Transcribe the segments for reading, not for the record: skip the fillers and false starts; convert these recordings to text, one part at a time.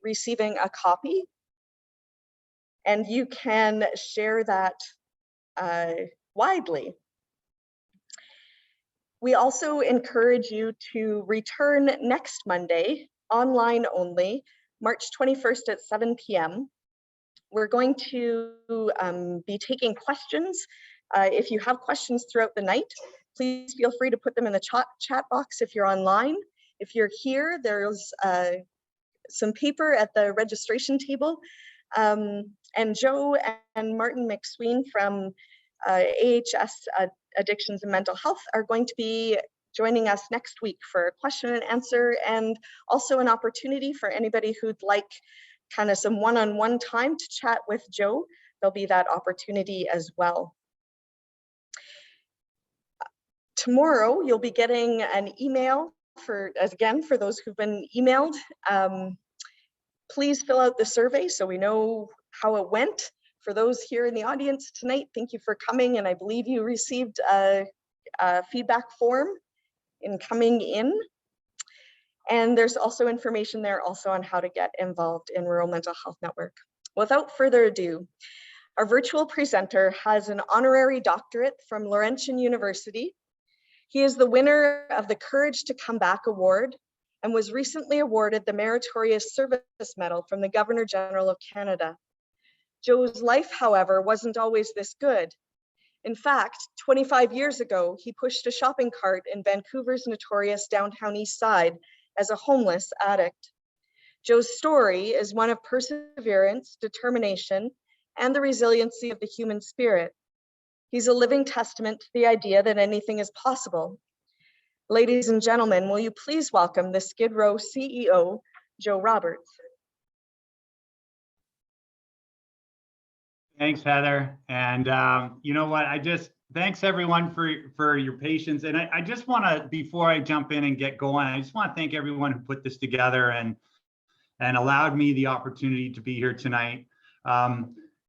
receiving a copy, and you can share that widely. We also encourage you to return next Monday, online only, March 21st at 7 p.m. We're going to be taking questions. If you have questions throughout the night, please feel free to put them in the chat box if you're online. If you're here, there's some paper at the registration table. And Joe and Martin McSween from AHS Addictions and Mental Health are going to be joining us next week for a question and answer, and also an opportunity for anybody who'd like kind of some one-on-one time to chat with Joe. There'll be that opportunity as well. Tomorrow, you'll be getting an email for those who've been emailed. Please fill out the survey so we know how it went. For those here in the audience tonight, thank you for coming, and I believe you received a feedback form in coming in. And there's also information there also on how to get involved in Rural Mental Health Network. Without further ado, our virtual presenter has an honorary doctorate from Laurentian University. He is the winner of the Courage to Come Back Award and was recently awarded the Meritorious Service Medal from the Governor General of Canada. Joe's life, however, wasn't always this good. In fact, 25 years ago, he pushed a shopping cart in Vancouver's notorious downtown east side as a homeless addict. Joe's story is one of perseverance, determination, and the resiliency of the human spirit. He's a living testament to the idea that anything is possible. Ladies and gentlemen, will you please welcome the Skid Row CEO, Joe Roberts. Thanks, Heather. And you know what, thanks everyone for your patience. And I just want to, before I jump in and get going, I just want to thank everyone who put this together and allowed me the opportunity to be here tonight.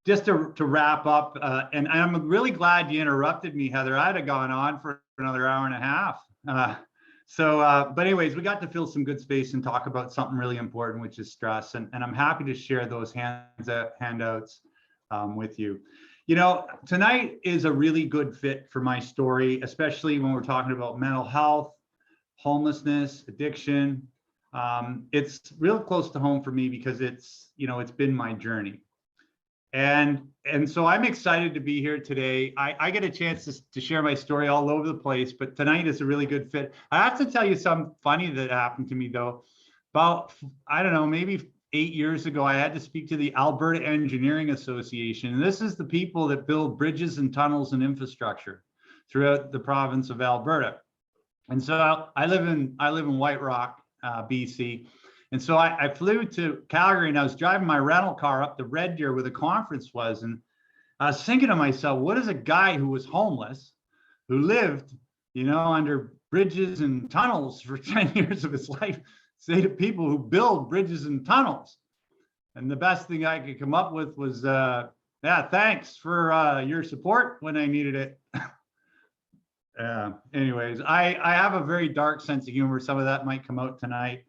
Just to wrap up, and I'm really glad you interrupted me, Heather. I'd have gone on for another hour and a half. But anyways, we got to fill some good space and talk about something really important, which is stress. And I'm happy to share those handouts with you. You know, tonight is a really good fit for my story, especially when we're talking about mental health, homelessness, addiction. It's real close to home for me because it's been my journey. And so I'm excited to be here today. I get a chance to share my story all over the place, but tonight is a really good fit. I have to tell you something funny that happened to me though. About, I don't know, maybe 8 years ago, I had to speak to the Alberta Engineering Association. And this is the people that build bridges and tunnels and infrastructure throughout the province of Alberta. And so I live in White Rock, BC. And so I flew to Calgary, and I was driving my rental car up to Red Deer where the conference was. And I was thinking to myself, what is a guy who was homeless, who lived, under bridges and tunnels for 10 years of his life, say to people who build bridges and tunnels? And the best thing I could come up with was, yeah, thanks for your support when I needed it. Anyways, I have a very dark sense of humor. Some of that might come out tonight.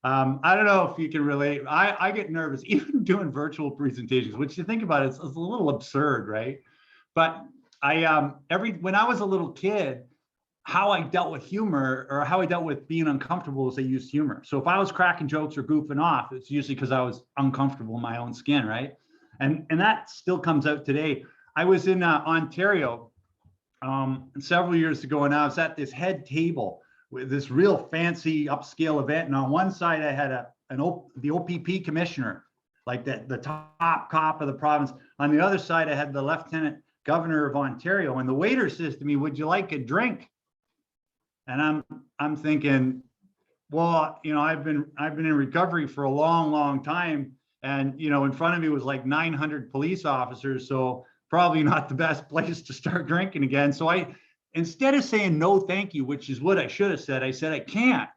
I don't know if you can relate. I get nervous even doing virtual presentations, which you think about it's a little absurd, right? But when I was a little kid, how I dealt with humor or how I dealt with being uncomfortable is I used humor. So if I was cracking jokes or goofing off, it's usually because I was uncomfortable in my own skin, right? And that still comes out today. I was in Ontario several years ago, and I was at this head table with this real fancy upscale event. And on one side, I had the OPP commissioner, like the top cop of the province. On the other side, I had the Lieutenant Governor of Ontario. And the waiter says to me, "Would you like a drink?" And I'm thinking, well, I've been in recovery for a long time, and in front of me was like 900 police officers, so probably not the best place to start drinking again. So instead of saying no, thank you, which is what I should have said, I said I can't.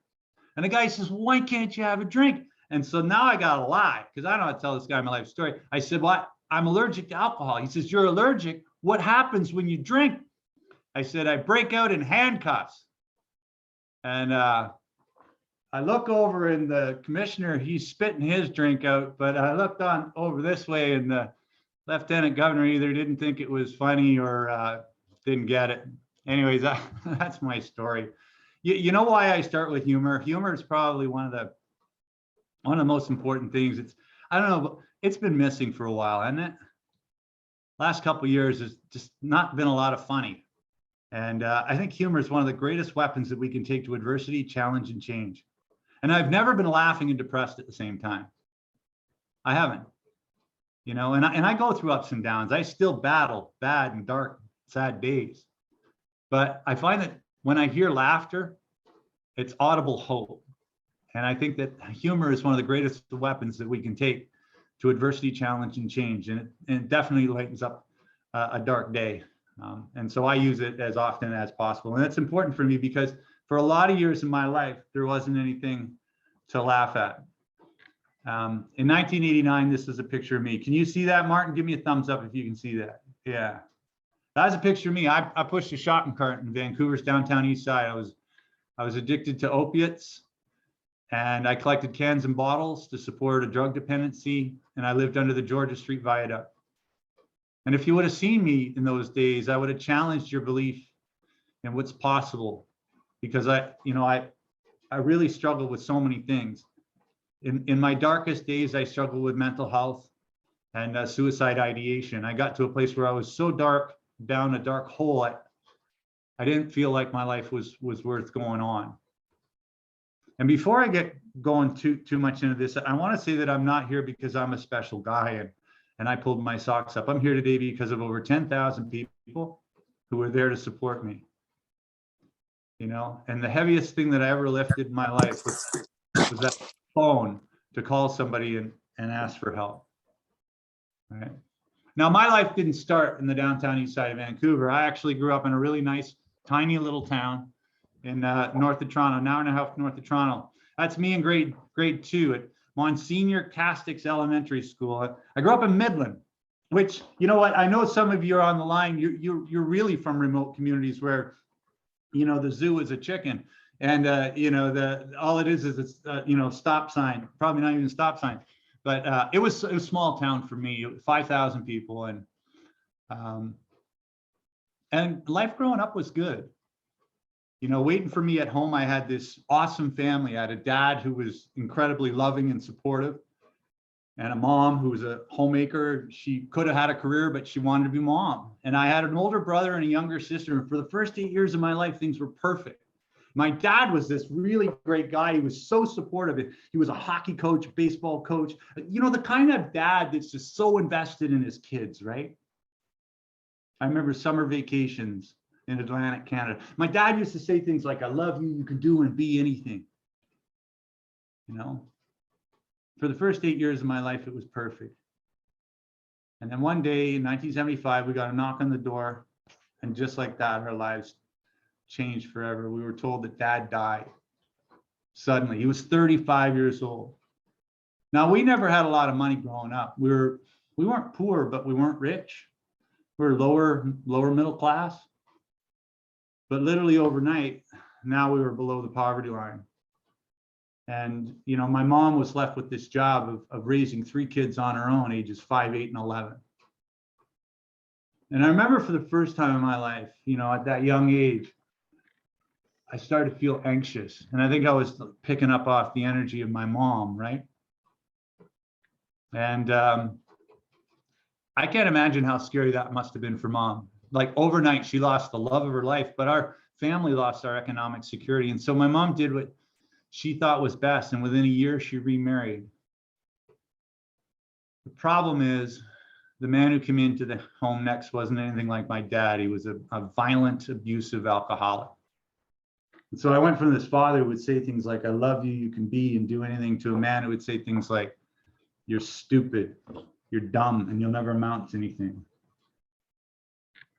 And the guy says, "Why can't you have a drink?" And so now I gotta lie because I don't know how to tell this guy my life story. I said, "Well, I'm allergic to alcohol." He says, "You're allergic? What happens when you drink?" I said, "I break out in handcuffs." And I look over and the commissioner, he's spitting his drink out, but I looked on over this way and the lieutenant governor either didn't think it was funny or didn't get it. Anyways, that's my story. You know why I start with humor? Humor is probably one of the most important things. I don't know, it's been missing for a while, hasn't it? Last couple of years has just not been a lot of funny. And I think humor is one of the greatest weapons that we can take to adversity, challenge, and change. And I've never been laughing and depressed at the same time. I haven't, and I go through ups and downs. I still battle bad and dark, sad days. But I find that when I hear laughter, it's audible hope. And I think that humor is one of the greatest weapons that we can take to adversity, challenge, and change. And it definitely lightens up a dark day. And so I use it as often as possible. And it's important for me because for a lot of years in my life, there wasn't anything to laugh at. In 1989, this is a picture of me. Can you see that, Martin? Give me a thumbs up if you can see that. Yeah. That's a picture of me. I pushed a shopping cart in Vancouver's downtown east side. I was addicted to opiates, and I collected cans and bottles to support a drug dependency, and I lived under the Georgia Street Viaduct. And if you would have seen me in those days, I would have challenged your belief in what's possible, because I really struggled with so many things. In my darkest days, I struggled with mental health and suicide ideation. I got to a place where I was so dark, down a dark hole, I didn't feel like my life was worth going on. And before I get going too much into this, I want to say that I'm not here because I'm a special guy and I pulled my socks up. I'm here today because of over 10,000 people who were there to support me. And the heaviest thing that I ever lifted in my life was that phone to call somebody and ask for help. Right. Now, my life didn't start in the downtown east side of Vancouver. I actually grew up in a really nice, tiny little town in north of Toronto, an hour and a half north of Toronto. That's me in grade 2 at Monsignor Castix Elementary School. I grew up in Midland, which, you know what, I know some of you are on the line. You're really from remote communities where, the zoo is a chicken. And, all it is it's, stop sign, probably not even stop sign. But it was a small town for me, 5,000 people. And life growing up was good. Waiting for me at home, I had this awesome family. I had a dad who was incredibly loving and supportive, and a mom who was a homemaker. She could have had a career, but she wanted to be mom. And I had an older brother and a younger sister. And for the first 8 years of my life, things were perfect. My dad was this really great guy. He was so supportive. He was a hockey coach, baseball coach, the kind of dad that's just so invested in his kids, right? I remember summer vacations in Atlantic Canada. My dad used to say things like, I love you, you can do and be anything. For the first 8 years of my life, it was perfect. And then one day in 1975, we got a knock on the door, and just like that, our lives changed forever. We were told that Dad died suddenly. He was 35 years old. Now, we never had a lot of money growing up. We weren't poor, but we weren't rich. We were lower middle class. But literally overnight, now we were below the poverty line. And, my mom was left with this job of raising 3 kids on her own, ages 5, 8, and 11. And I remember for the first time in my life, at that young age, I started to feel anxious. And I think I was picking up off the energy of my mom, right? And I can't imagine how scary that must have been for Mom. Like overnight, she lost the love of her life, but our family lost our economic security. And so my mom did what she thought was best. And within a year, she remarried. The problem is the man who came into the home next wasn't anything like my dad. He was a violent, abusive alcoholic. And so I went from this father who would say things like, I love you, you can be and do anything, to a man who would say things like, you're stupid, you're dumb, and you'll never amount to anything.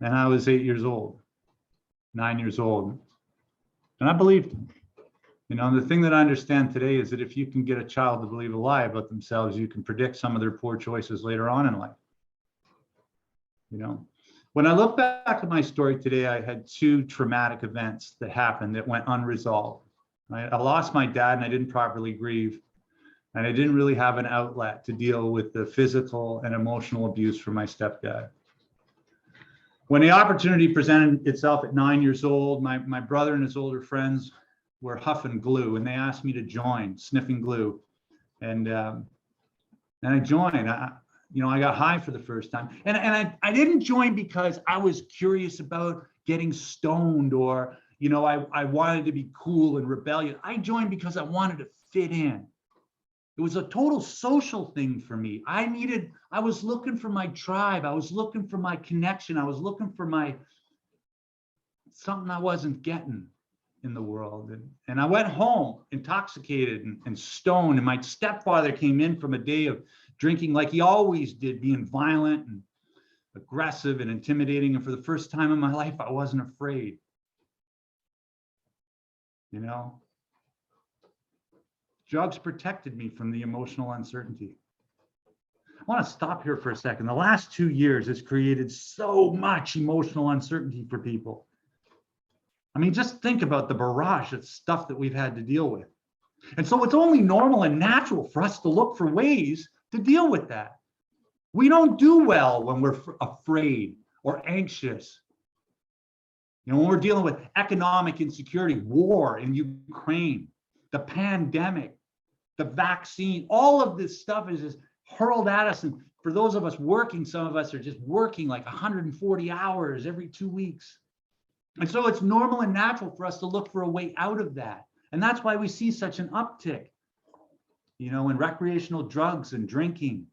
And I was 8 years old, 9 years old. And I believed him. And the thing that I understand today is that if you can get a child to believe a lie about themselves, you can predict some of their poor choices later on in life. When I look back at my story today, I had 2 traumatic events that happened that went unresolved. I lost my dad and I didn't properly grieve. And I didn't really have an outlet to deal with the physical and emotional abuse from my stepdad. When the opportunity presented itself at 9 years old, my brother and his older friends were huffing glue, and they asked me to join, sniffing glue. And I joined. I got high for the first time. And I didn't join because I was curious about getting stoned or, I wanted to be cool and rebellious. I joined because I wanted to fit in. It was a total social thing for me. I was looking for my tribe. I was looking for my connection. I was looking for something I wasn't getting in the world. And I went home intoxicated and stoned. And my stepfather came in from a day of drinking like he always did, being violent and aggressive and intimidating. And for the first time in my life, I wasn't afraid. Drugs protected me from the emotional uncertainty. I want to stop here for a second. The last 2 years has created so much emotional uncertainty for people. I mean, just think about the barrage of stuff that we've had to deal with. And so it's only normal and natural for us to look for ways to deal with that. We don't do well when we're afraid or anxious. When we're dealing with economic insecurity, war in Ukraine, the pandemic, the vaccine, all of this stuff is just hurled at us. And for those of us working, some of us are just working like 140 hours every 2 weeks. And so it's normal and natural for us to look for a way out of that. And that's why we see such an uptick, in recreational drugs and drinking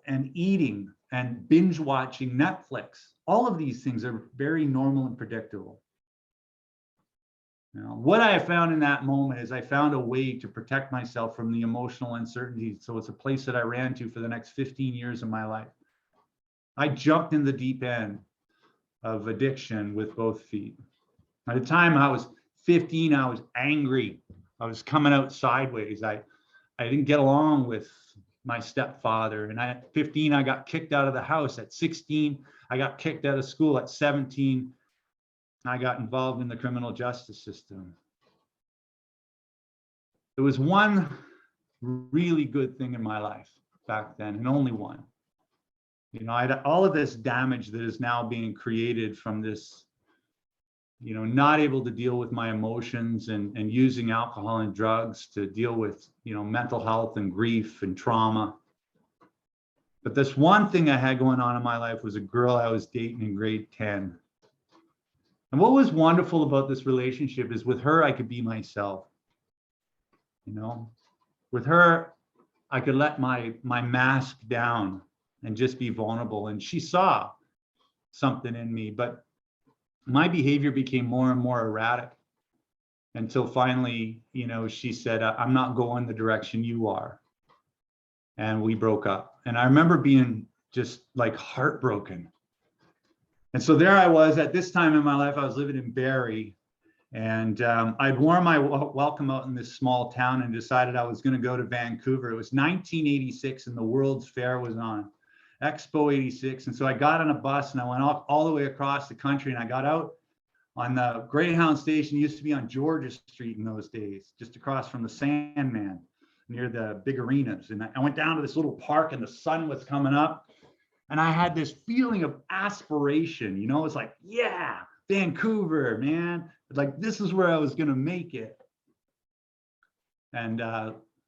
and eating and binge watching Netflix. All of these things are very normal and predictable. What I have found in that moment is I found a way to protect myself from the emotional uncertainty. So it's a place that I ran to for the next 15 years of my life. I jumped in the deep end of addiction with both feet. At the time I was 15, I was angry. I was coming out sideways. I didn't get along with my stepfather. And at 15, I got kicked out of the house. At 16, I got kicked out of school. At 17, I got involved in the criminal justice system. There was one really good thing in my life back then, and only one. I had all of this damage that is now being created from this, not able to deal with my emotions and using alcohol and drugs to deal with, mental health and grief and trauma. But this one thing I had going on in my life was a girl I was dating in grade 10. And what was wonderful about this relationship is with her, I could be myself. With her, I could let my mask down and just be vulnerable. And she saw something in me, but my behavior became more and more erratic until finally, she said, I'm not going the direction you are. And we broke up. And I remember being just like heartbroken. And so there I was at this time in my life, I was living in Barrie, and I'd worn my welcome out in this small town and decided I was going to go to Vancouver. It was 1986 and the World's Fair was on, Expo 86. And so I got on a bus and I went all the way across the country, and I got out on the Greyhound station. It used to be on Georgia Street in those days, just across from the Sandman near the big arenas. And I went down to this little park and the sun was coming up. And I had this feeling of aspiration, it's like, yeah, Vancouver, man. Like, this is where I was going to make it. And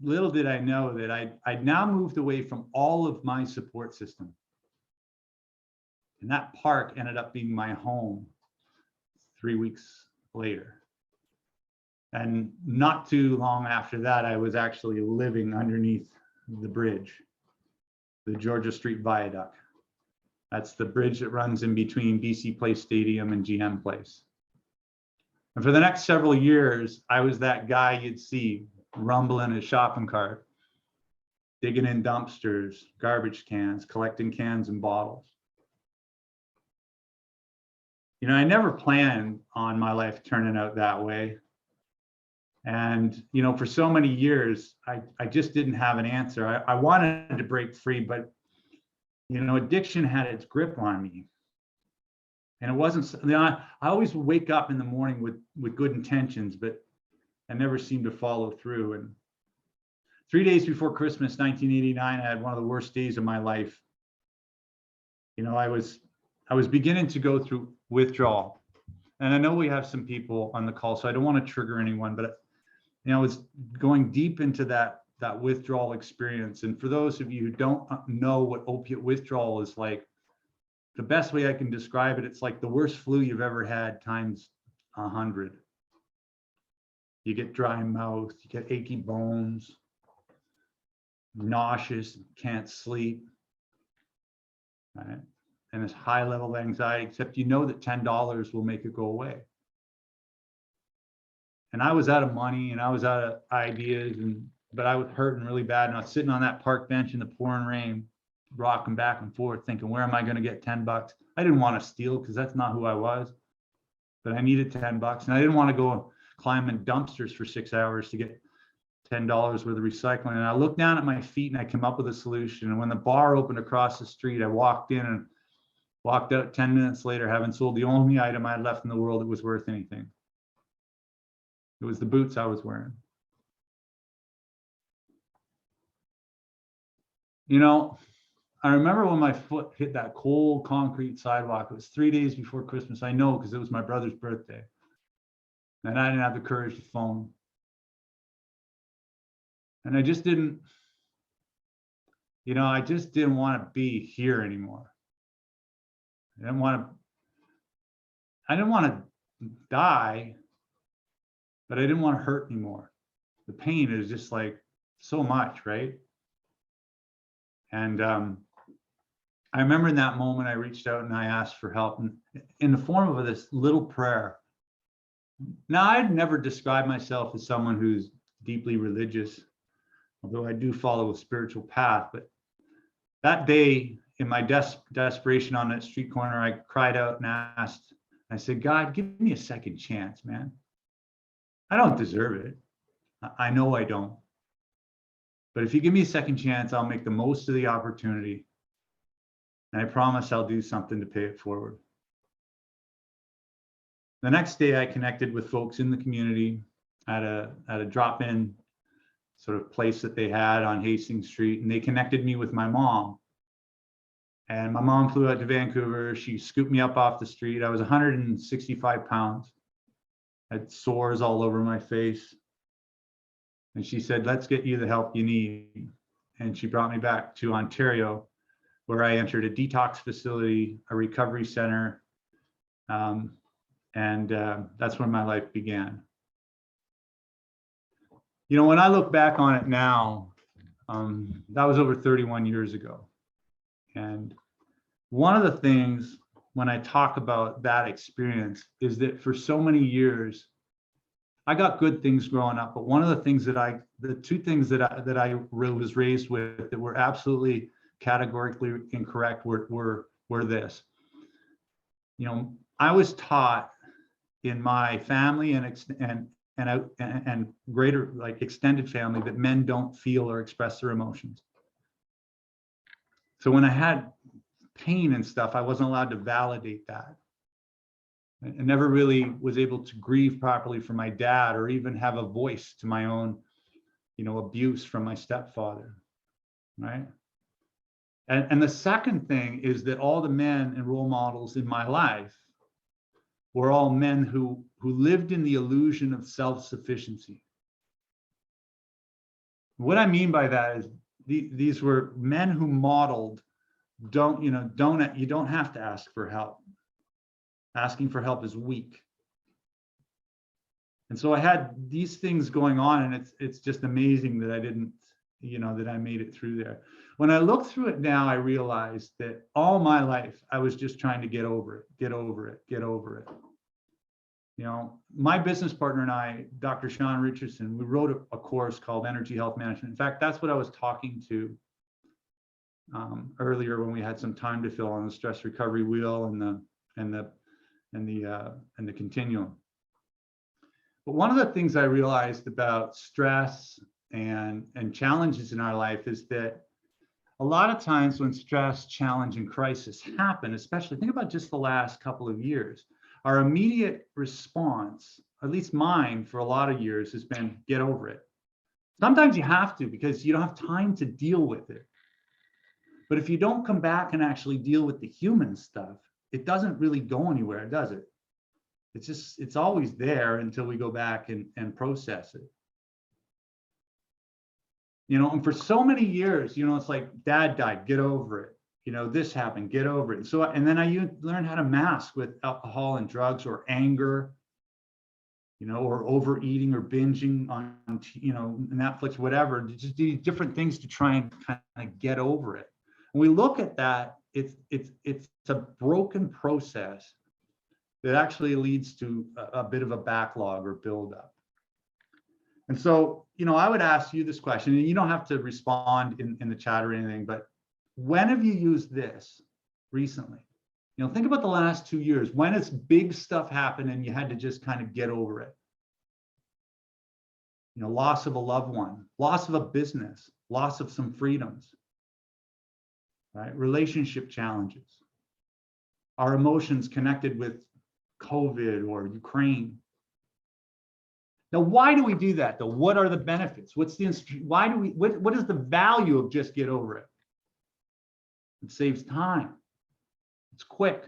little did I know that I'd now moved away from all of my support system. And that park ended up being my home 3 weeks later. And not too long after that, I was actually living underneath the bridge, the Georgia Street Viaduct. That's the bridge that runs in between BC Place Stadium and GM Place. And for the next several years, I was that guy you'd see rumbling his shopping cart, digging in dumpsters, garbage cans, collecting cans and bottles. I never planned on my life turning out that way. And, for so many years, I just didn't have an answer. I wanted to break free, but addiction had its grip on me. And it wasn't, I always would wake up in the morning with good intentions, but and never seemed to follow through. And 3 days before Christmas, 1989, I had one of the worst days of my life. You know, I was beginning to go through withdrawal. And I know we have some people on the call, so I don't want to trigger anyone, but you know, I was going deep into that withdrawal experience. And for those of you who don't know what opiate withdrawal is like, the best way I can describe it, it's like the worst flu you've ever had times 100. You get dry mouth, you get achy bones, nauseous, can't sleep, right? And this high level of anxiety, except you know that $10 will make it go away. And I was out of money and I was out of ideas, but I was hurting really bad. And I was sitting on that park bench in the pouring rain, rocking back and forth, thinking, where am I going to get $10? I didn't want to steal because that's not who I was, but I needed $10. And I didn't want to go climbing dumpsters for 6 hours to get $10 worth of recycling. And I looked down at my feet and I came up with a solution. And when the bar opened across the street, I walked in and walked out 10 minutes later, having sold the only item I had left in the world that was worth anything. It was the boots I was wearing. You know, I remember when my foot hit that cold concrete sidewalk. It was 3 days before Christmas. I know because it was my brother's birthday. And I didn't have the courage to phone. And I just didn't, you know, I just didn't want to be here anymore. I didn't want to die, but I didn't want to hurt anymore. The pain is just like so much, right? And I remember in that moment, I reached out and I asked for help in the form of this little prayer. Now, I'd never described myself as someone who's deeply religious, although I do follow a spiritual path. But that day, in my desperation on that street corner, I cried out and asked, I said, God, give me a second chance, man. I don't deserve it. I know I don't. But if you give me a second chance, I'll make the most of the opportunity. And I promise I'll do something to pay it forward. The next day, I connected with folks in the community at a drop-in sort of place that they had on Hastings Street, and they connected me with my mom. And my mom flew out to Vancouver. She scooped me up off the street. I was 165 pounds. I had sores all over my face. And she said, let's get you the help you need. And she brought me back to Ontario, where I entered a detox facility, a recovery center. That's when my life began. You know, when I look back on it now, that was over 31 years ago. And one of the things when I talk about that experience is that for so many years, I got good things growing up, but one of the two things that I was raised with that were absolutely categorically incorrect were this. You know, I was taught in my family and greater, like, extended family, that men don't feel or express their emotions. So when I had pain and stuff, I wasn't allowed to validate that. I never really was able to grieve properly for my dad, or even have a voice to my own, you know, abuse from my stepfather, right? And the second thing is that all the men and role models in my life were all men who lived in the illusion of self-sufficiency. What I mean by that is these were men who modeled, you don't have to ask for help. Asking for help is weak. And so I had these things going on, and it's just amazing that I didn't, that I made it through there. When I look through it now, I realized that all my life, I was just trying to get over it, get over it, get over it. You know, my business partner and I, Dr. Sean Richardson, we wrote a course called Energy Health Management. In fact, that's what I was talking to earlier when we had some time to fill on the stress recovery wheel and the continuum. But one of the things I realized about stress and challenges in our life is that a lot of times when stress, challenge, and crisis happen, especially think about just the last couple of years, our immediate response at least mine for a lot of years, has been get over it. Sometimes you have to because you don't have time to deal with it. But if you don't come back and actually deal with the human stuff, it doesn't really go anywhere, does it? It's always there until we go back and process it. You know, and for so many years, you know, it's like dad died, get over it. You know, this happened, get over it. So, and then I learned how to mask with alcohol and drugs or anger, you know, or overeating or binging on, you know, Netflix, whatever, just do different things to try and kind of get over it. When we look at that, it's a broken process that actually leads to a bit of a backlog or buildup. And so, you know, I would ask you this question, and you don't have to respond in the chat or anything, but when have you used this recently? You know, think about the last 2 years. When has big stuff happened and you had to just kind of get over it? You know, loss of a loved one, loss of a business, loss of some freedoms, right? Relationship challenges, our emotions connected with COVID or Ukraine. Now, why do we do that though? What are the benefits? What's the, why do we, what is the value of just get over it? It saves time. It's quick,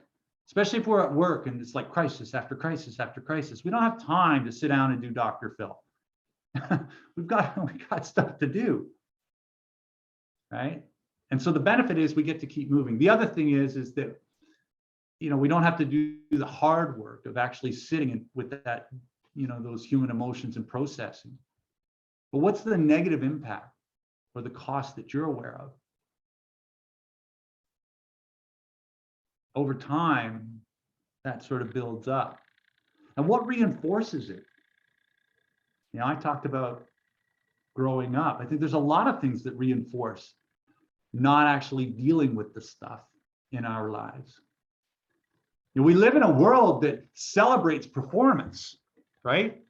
especially if we're at work and it's like crisis after crisis after crisis. We don't have time to sit down and do Dr. Phil. we got stuff to do, right? And so the benefit is we get to keep moving. The other thing is that, you know, we don't have to do the hard work of actually sitting with that, you know, those human emotions and processing. But what's the negative impact or the cost that you're aware of? Over time, that sort of builds up. And what reinforces it? You know, I talked about growing up. I think there's a lot of things that reinforce not actually dealing with the stuff in our lives. You know, we live in a world that celebrates performance, right?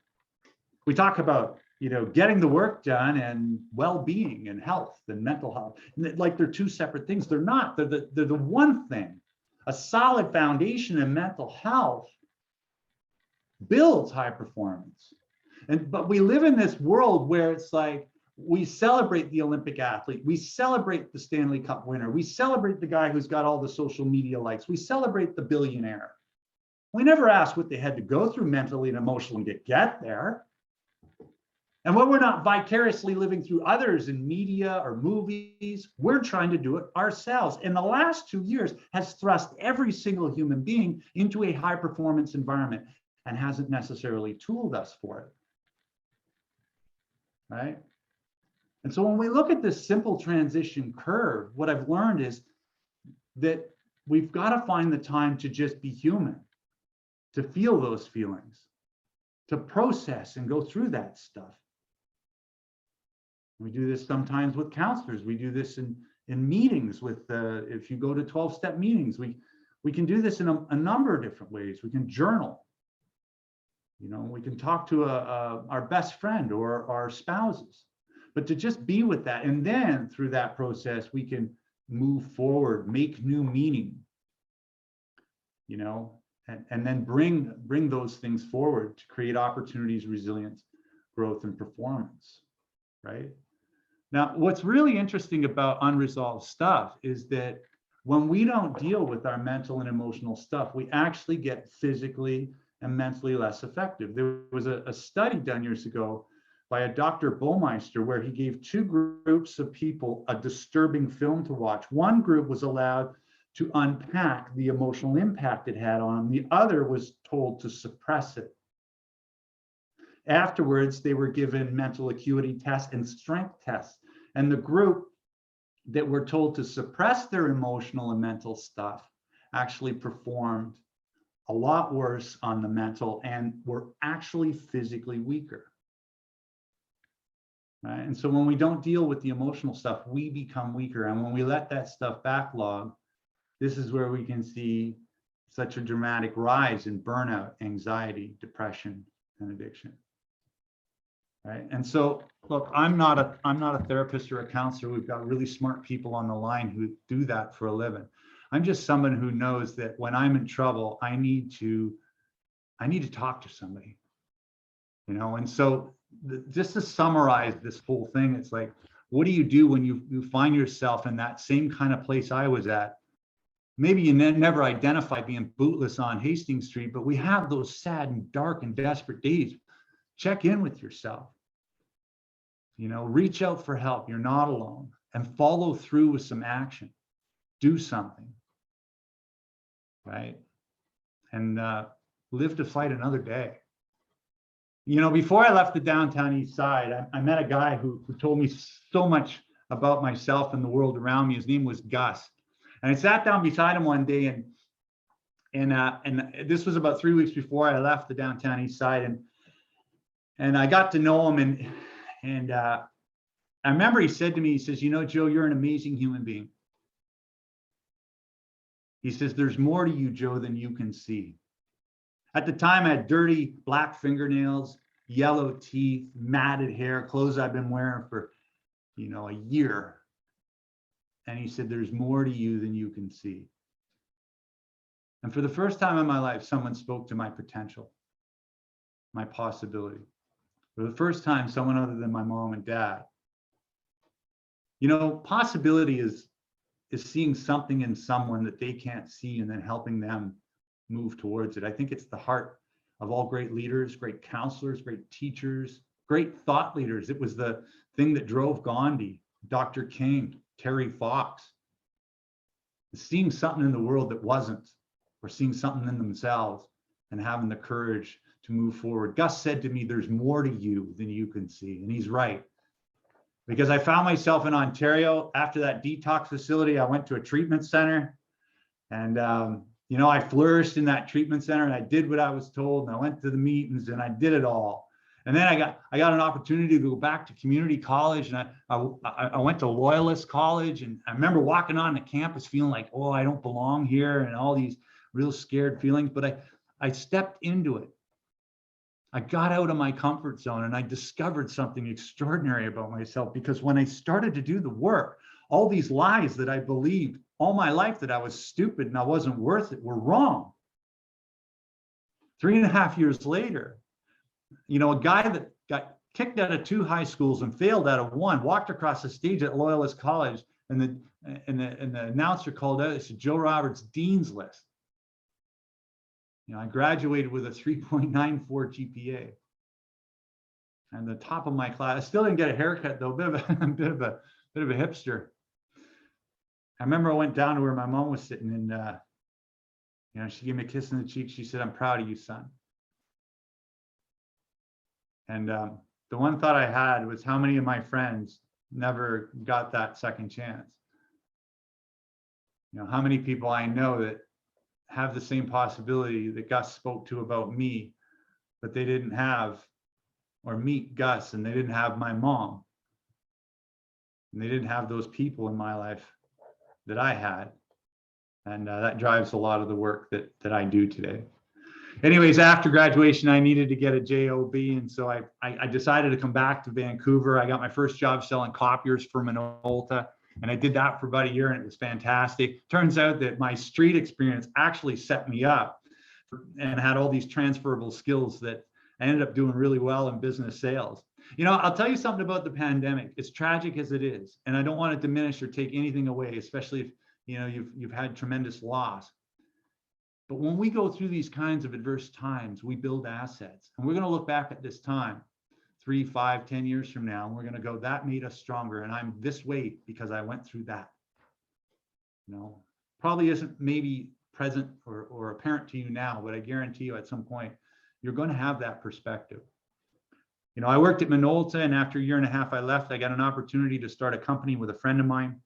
We talk about, you know, getting the work done and well-being and health and mental health. Like they're two separate things. They're not. They're the one thing. A solid foundation in mental health builds high performance. But we live in this world where it's like we celebrate the Olympic athlete, we celebrate the Stanley Cup winner, we celebrate the guy who's got all the social media likes, we celebrate the billionaire. We never ask what they had to go through mentally and emotionally to get there. And when we're not vicariously living through others in media or movies, we're trying to do it ourselves. And the last 2 years has thrust every single human being into a high performance environment and hasn't necessarily tooled us for it. Right? And so when we look at this simple transition curve, what I've learned is that we've got to find the time to just be human, to feel those feelings, to process and go through that stuff. We do this sometimes with counselors. We do this in meetings with, if you go to 12-step meetings, we can do this in a number of different ways. We can journal. You know, we can talk to our best friend or our spouses, but to just be with that. And then through that process, we can move forward, make new meaning, you know, and then bring those things forward to create opportunities, resilience, growth, and performance, right? Now, what's really interesting about unresolved stuff is that when we don't deal with our mental and emotional stuff, we actually get physically and mentally less effective. There was a study done years ago by a Dr. Baumeister where he gave two groups of people a disturbing film to watch. One group was allowed to unpack the emotional impact it had on them. The other was told to suppress it. Afterwards, they were given mental acuity tests and strength tests. And the group that were told to suppress their emotional and mental stuff actually performed a lot worse on the mental and were actually physically weaker. Right? And so when we don't deal with the emotional stuff, we become weaker. And when we let that stuff backlog, this is where we can see such a dramatic rise in burnout, anxiety, depression, and addiction. Right? And so, look, I'm not a therapist or a counselor. We've got really smart people on the line who do that for a living. I'm just someone who knows that when I'm in trouble, I need to talk to somebody. And so just to summarize this whole thing, it's like, what do you do when you find yourself in that same kind of place I was at? Maybe you never identified being bootless on Hastings Street, but we have those sad and dark and desperate days. Check in with yourself. Reach out for help. You're not alone, and follow through with some action. Do something, right? And live to fight another day. Before I left the downtown east side, I met a guy who told me so much about myself and the world around me. His name was Gus. And I sat down beside him one day, and this was about 3 weeks before I left the downtown east side, and I got to know him, and I remember he said to me, he says, Joe, you're an amazing human being. He says, there's more to you, Joe, than you can see. At the time, I had dirty black fingernails, yellow teeth, matted hair, clothes I've been wearing for, a year. And he said, there's more to you than you can see. And for the first time in my life, someone spoke to my potential, my possibility. For the first time, someone other than my mom and dad. Possibility is seeing something in someone that they can't see and then helping them move towards it. I think it's the heart of all great leaders, great counselors, great teachers, great thought leaders. It was the thing that drove Gandhi, Dr. King, Terry Fox. Seeing something in the world that wasn't, or seeing something in themselves and having the courage to move forward. Gus said to me, there's more to you than you can see. And he's right. Because I found myself in Ontario after that detox facility. I went to a treatment center, and I flourished in that treatment center, and I did what I was told, and I went to the meetings, and I did it all. And then I got an opportunity to go back to community college, and I went to Loyalist College, and I remember walking on the campus feeling like, oh, I don't belong here, and all these real scared feelings. But I stepped into it. I got out of my comfort zone, and I discovered something extraordinary about myself, because when I started to do the work, all these lies that I believed all my life that I was stupid and I wasn't worth it were wrong. 3.5 years later, a guy that got kicked out of 2 high schools and failed out of 1 walked across the stage at Loyalist College, and the announcer called out, it said, Joe Roberts, Dean's List. I graduated with a 3.94 GPA. And the top of my class. I still didn't get a haircut though, bit of a hipster. I remember I went down to where my mom was sitting, and she gave me a kiss in the cheek. She said, I'm proud of you, son. And the one thought I had was how many of my friends never got that second chance. How many people I know that have the same possibility that Gus spoke to about me, but they didn't have or meet Gus, and they didn't have my mom, and they didn't have those people in my life that I had. And that drives a lot of the work that I do today. Anyways, after graduation, I needed to get a job, and so I decided to come back to Vancouver. I got my first job selling copiers for Minolta, and I did that for about a year, and it was fantastic. Turns out that my street experience actually set me up and had all these transferable skills that I ended up doing really well in business sales. I'll tell you something about the pandemic. As tragic as it is, and I don't want to diminish or take anything away, especially if you've had tremendous loss. But when we go through these kinds of adverse times, we build assets, and we're going to look back at this time 3, 5, 10 years from now, and we're going to go, that made us stronger, and I'm this way because I went through that. Probably isn't maybe present or apparent to you now, but I guarantee you at some point you're going to have that perspective. I worked at Minolta, and after 1.5 years I left. I got an opportunity to start a company with a friend of mine.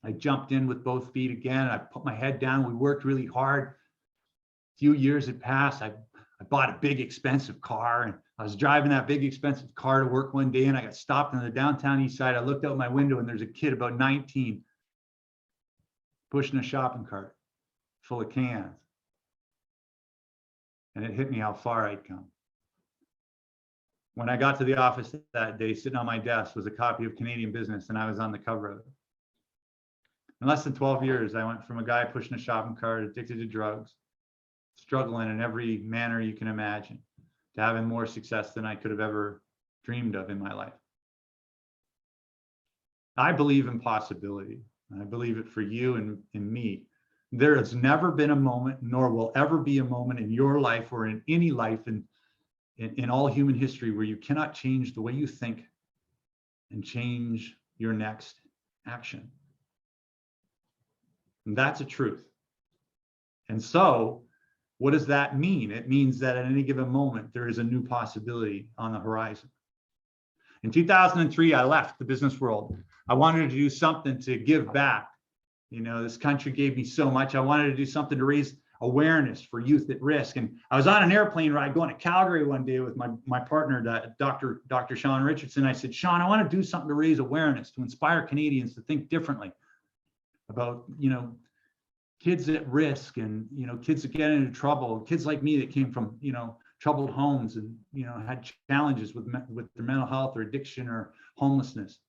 I jumped in with both feet again. I put my head down. We worked really hard. A few years had passed. I bought a big expensive car, and I was driving that big expensive car to work one day, and I got stopped on the downtown east side. I looked out my window, and there's a kid about 19 pushing a shopping cart full of cans. And it hit me how far I'd come. When I got to the office that day, sitting on my desk was a copy of Canadian Business, and I was on the cover of it. In less than 12 years, I went from a guy pushing a shopping cart, addicted to drugs, struggling in every manner you can imagine, to having more success than I could have ever dreamed of in my life. I believe in possibility. I believe it for you and me. There has never been a moment, nor will ever be a moment in your life or in any life in all human history where you cannot change the way you think and change your next action. And that's a truth. And so, what does that mean? It means that at any given moment, there is a new possibility on the horizon. In 2003, I left the business world. I wanted to do something to give back. You know, this country gave me so much. I wanted to do something to raise awareness for youth at risk. And I was on an airplane ride going to Calgary one day with my partner, Dr. Sean Richardson. I said, Sean, I want to do something to raise awareness, to inspire Canadians to think differently about, you know, kids at risk and, you know, kids that get into trouble, kids like me that came from, you know, troubled homes and, you know, had challenges with their mental health or addiction or homelessness.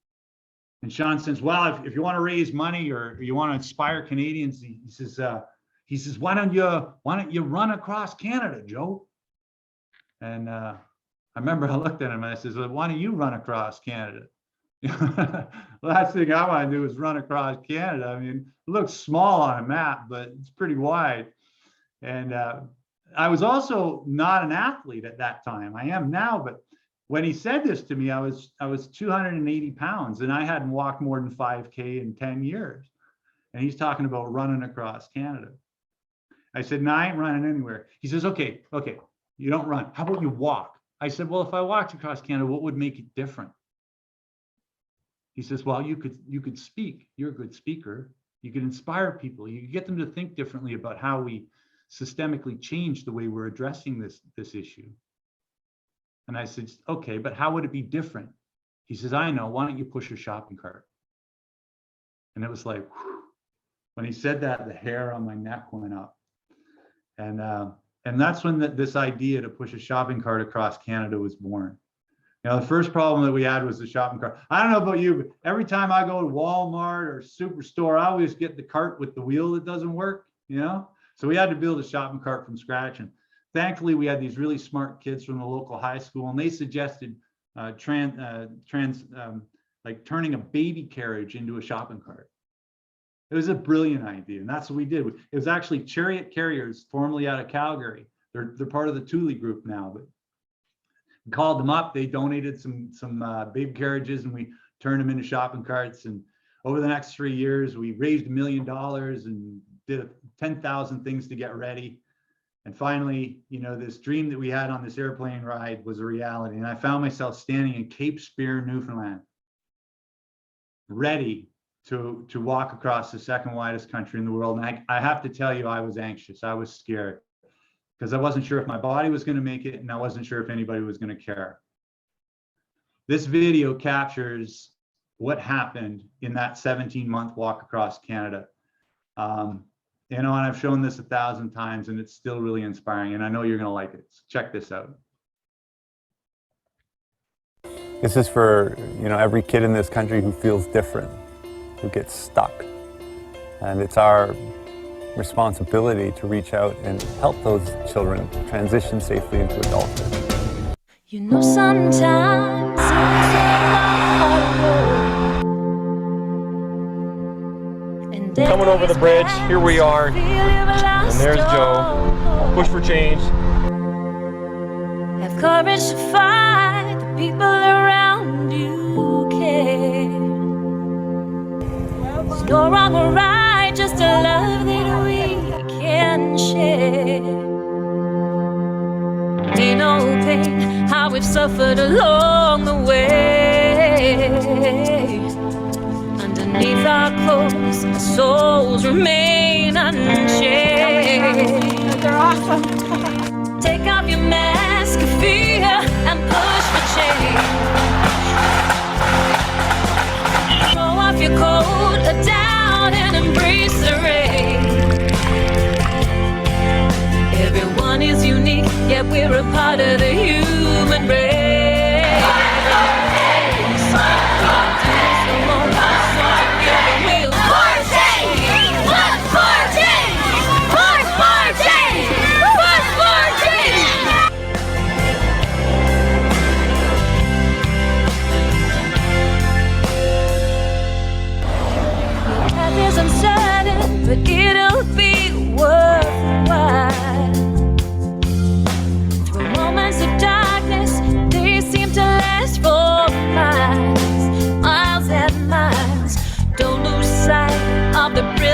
And Sean says, well, if you want to raise money or you want to inspire Canadians, he says, why don't you run across Canada, Joe? And I remember I looked at him and I said, well, why don't you run across Canada? Last thing I want to do is run across Canada. I mean, it looks small on a map, but it's pretty wide. And I was also not an athlete at that time. I am now, but when he said this to me, I was 280 pounds and I hadn't walked more than 5K in 10 years. And he's talking about running across Canada. I said, no, I ain't running anywhere. He says, okay, you don't run. How about you walk? I said, well, if I walked across Canada, what would make it different? He says, well, you could speak. You're a good speaker. You could inspire people. You could get them to think differently about how we systemically change the way we're addressing this issue. And I said, okay, but how would it be different? He says, I know. Why don't you push a shopping cart? And it was like, whew. When he said that, the hair on my neck went up. And that's when this idea to push a shopping cart across Canada was born. You know, the first problem that we had was the shopping cart. I don't know about you, but every time I go to Walmart or Superstore, I always get the cart with the wheel that doesn't work, you know? So we had to build a shopping cart from scratch. And thankfully, we had these really smart kids from the local high school, and they suggested like turning a baby carriage into a shopping cart. It was a brilliant idea, and that's what we did. It was actually Chariot Carriers, formerly out of Calgary. They're part of the Thule group now, but we called them up. They donated some baby carriages, and we turned them into shopping carts. And over the next 3 years, we raised $1 million and did 10,000 things to get ready. And finally, you know, this dream that we had on this airplane ride was a reality. And I found myself standing in Cape Spear, Newfoundland, ready to walk across the second widest country in the world. And I have to tell you, I was anxious. I was scared because I wasn't sure if my body was going to make it, and I wasn't sure if anybody was going to care. This video captures what happened in that 17-month walk across Canada. You know, and I've shown this 1,000 times, and it's still really inspiring, and I know you're going to like it. So check this out. This is for, you know, every kid in this country who feels different, who gets stuck. And it's our responsibility to reach out and help those children transition safely into adulthood. You know, sometimes it's coming over the bridge, here we are, and there's Joe. Push for change. Have courage to fight the people around you care. There's no wrong or right, just a love that we can share. Ain't no pain, how we've suffered along the way. Underneath our clothes, our souls remain unchanged. They're awesome. Take off your mask of fear and push for change. Throw off your coat of doubt and embrace the rain. Everyone is unique, yet we're a part of the human race.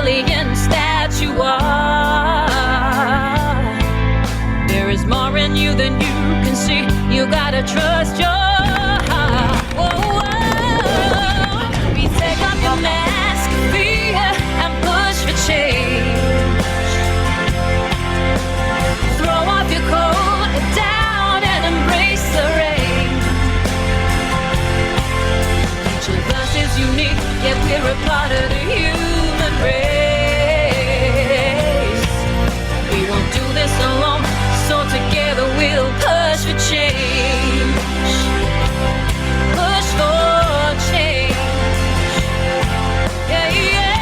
brilliance that you are. There is more in you than you can see. You gotta trust your heart. Whoa, whoa. We take off your mask of fear and push for change. Throw off your coat of doubt and embrace the rain. Each of us is unique, yet we're a part of the human race. We won't do this alone, so together we'll push for change. Push for change. Yeah, yeah,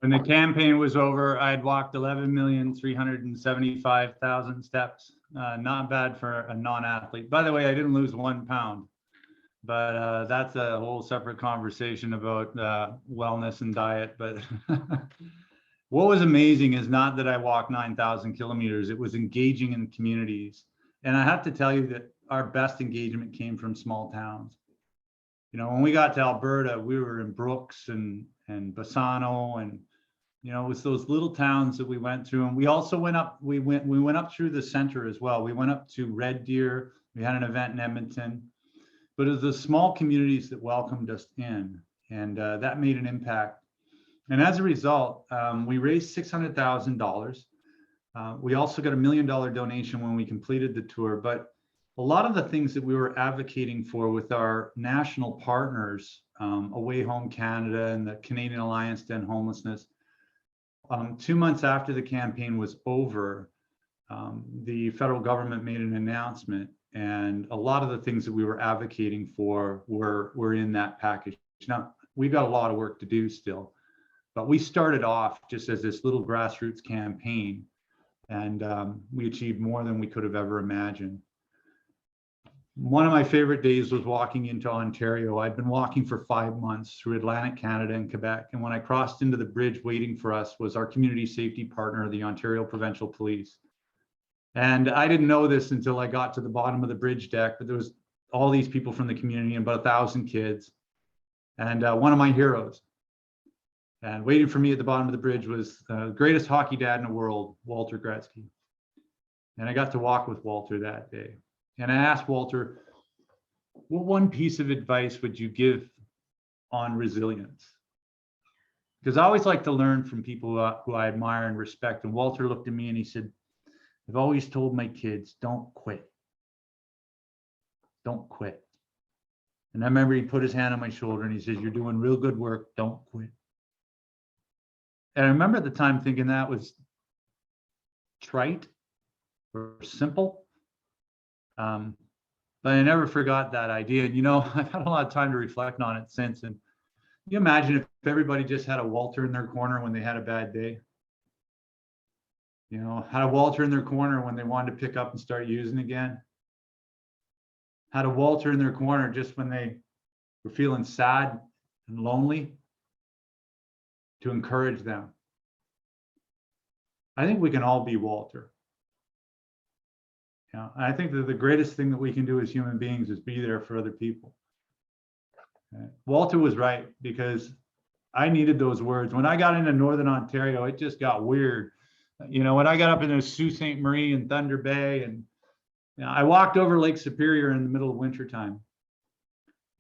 When the campaign was over, I had walked 11,375,000 steps. Not bad for a non-athlete. By the way, I didn't lose 1 pound, but that's a whole separate conversation about wellness and diet. But what was amazing is not that I walked 9,000 kilometers, it was engaging in communities. And I have to tell you that our best engagement came from small towns. You know, when we got to Alberta, we were in Brooks and Bassano, and you know, it was those little towns that we went through. And we also went up through the center as well. We went up to Red Deer. We had an event in Edmonton, but it was the small communities that welcomed us in, and that made an impact. And as a result, we raised $600,000. We also got $1 million donation when we completed the tour. But a lot of the things that we were advocating for with our national partners, Away Home Canada and the Canadian Alliance to End Homelessness, 2 months after the campaign was over, the federal government made an announcement, and a lot of the things that we were advocating for were in that package. Now, we've got a lot of work to do still, but we started off just as this little grassroots campaign, and we achieved more than we could have ever imagined. One of my favorite days was walking into Ontario. I'd been walking for 5 months through Atlantic Canada and Quebec. And when I crossed into the bridge, waiting for us was our community safety partner, the Ontario Provincial Police. And I didn't know this until I got to the bottom of the bridge deck, but there was all these people from the community and about 1,000 kids. And one of my heroes. And waiting for me at the bottom of the bridge was the greatest hockey dad in the world, Walter Gretzky. And I got to walk with Walter that day. And I asked Walter, what one piece of advice would you give on resilience? Because I always like to learn from people who I admire and respect. And Walter looked at me and he said, I've always told my kids, don't quit. Don't quit. And I remember he put his hand on my shoulder and he says, you're doing real good work, don't quit. And I remember at the time thinking that was trite or simple. But I never forgot that idea. And, you know, I've had a lot of time to reflect on it since. And can you imagine if everybody just had a Walter in their corner when they had a bad day? You know, had a Walter in their corner when they wanted to pick up and start using again. had a Walter in their corner just when they were feeling sad and lonely, to encourage them. I think we can all be Walter. Yeah, I think that the greatest thing that we can do as human beings is be there for other people. Walter was right, because I needed those words. When I got into Northern Ontario, it just got weird. You know, when I got up into Sault Ste. Marie and Thunder Bay, and you know, I walked over Lake Superior in the middle of wintertime.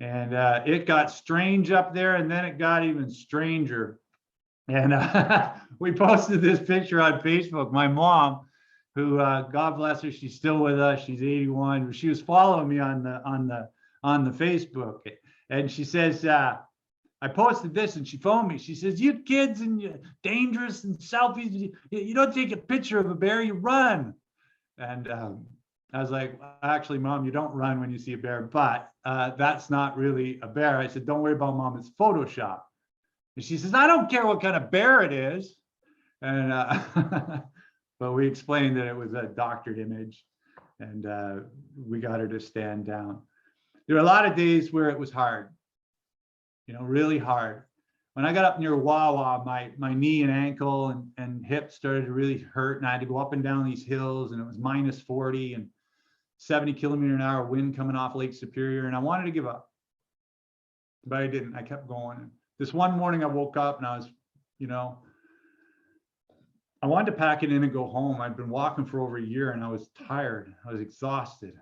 And it got strange up there, and then it got even stranger. And we posted this picture on Facebook. My mom, who God bless her, she's still with us. She's 81. She was following me on the Facebook, and she says, I posted this, and she phoned me. She says, "You kids and you dangerous and selfies. You don't take a picture of a bear, you run." And I was like, "Actually, Mom, you don't run when you see a bear, but that's not really a bear." I said, "Don't worry about Mom, it's Photoshop." And she says, "I don't care what kind of bear it is." And but we explained that it was a doctored image, and we got her to stand down. There were a lot of days where it was hard, you know, really hard. When I got up near Wawa, my knee and ankle and hip started to really hurt, and I had to go up and down these hills, and it was minus 40 and 70-kilometer-an-hour wind coming off Lake Superior, and I wanted to give up, but I didn't. I kept going. This one morning I woke up and I was, you know, I wanted to pack it in and go home. I'd been walking for over a year, and I was tired. I was exhausted.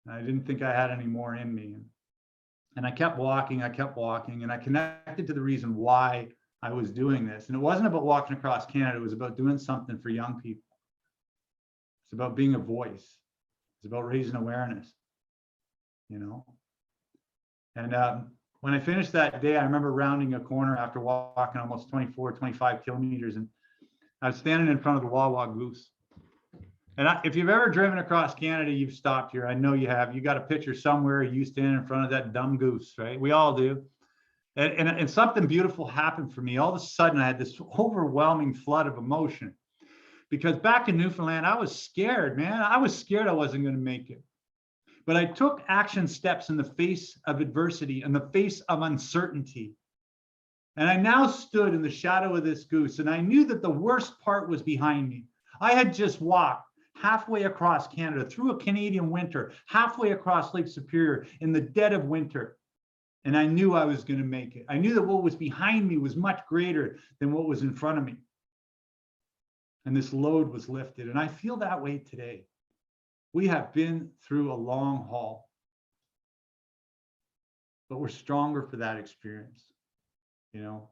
I didn't think I had any more in me. And I kept walking, and I connected to the reason why I was doing this. And it wasn't about walking across Canada. It was about doing something for young people. It's about being a voice. It's about raising awareness, you know. And when I finished that day, I remember rounding a corner after walking almost 24, 25 kilometers, and I was standing in front of the Wawa Goose. And if you've ever driven across Canada, you've stopped here. I know you have. You got a picture somewhere of you standing in front of that dumb goose, right? We all do. And something beautiful happened for me. All of a sudden, I had this overwhelming flood of emotion. Because back in Newfoundland, I was scared, man. I was scared I wasn't going to make it. But I took action steps in the face of adversity, in the face of uncertainty. And I now stood in the shadow of this goose, and I knew that the worst part was behind me. I had just walked halfway across Canada, through a Canadian winter, halfway across Lake Superior in the dead of winter. And I knew I was going to make it. I knew that what was behind me was much greater than what was in front of me. And this load was lifted. And I feel that way today. We have been through a long haul, but we're stronger for that experience. You know,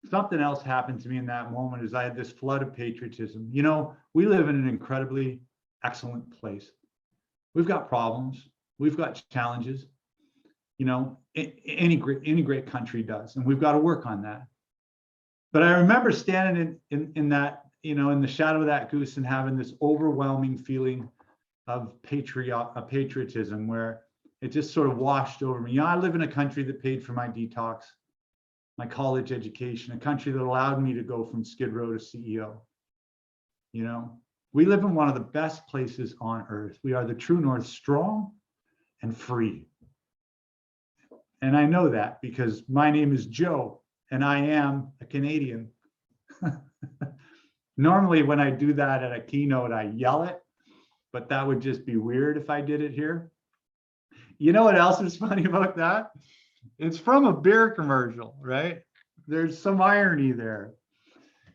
something else happened to me in that moment is I had this flood of patriotism. You know, we live in an incredibly excellent place. We've got problems. We've got challenges. You know, any great country does, and we've got to work on that. But I remember standing in that, you know, in the shadow of that goose and having this overwhelming feeling of patriotism where it just sort of washed over me. You know, I live in a country that paid for my detox, my college education, a country that allowed me to go from Skid Row to CEO. You know, we live in one of the best places on earth. We are the true north, strong and free. And I know that because my name is Joe and I am a Canadian. Normally when I do that at a keynote, I yell it, but that would just be weird if I did it here. You know what else is funny about that? It's from a beer commercial, right? There's some irony there.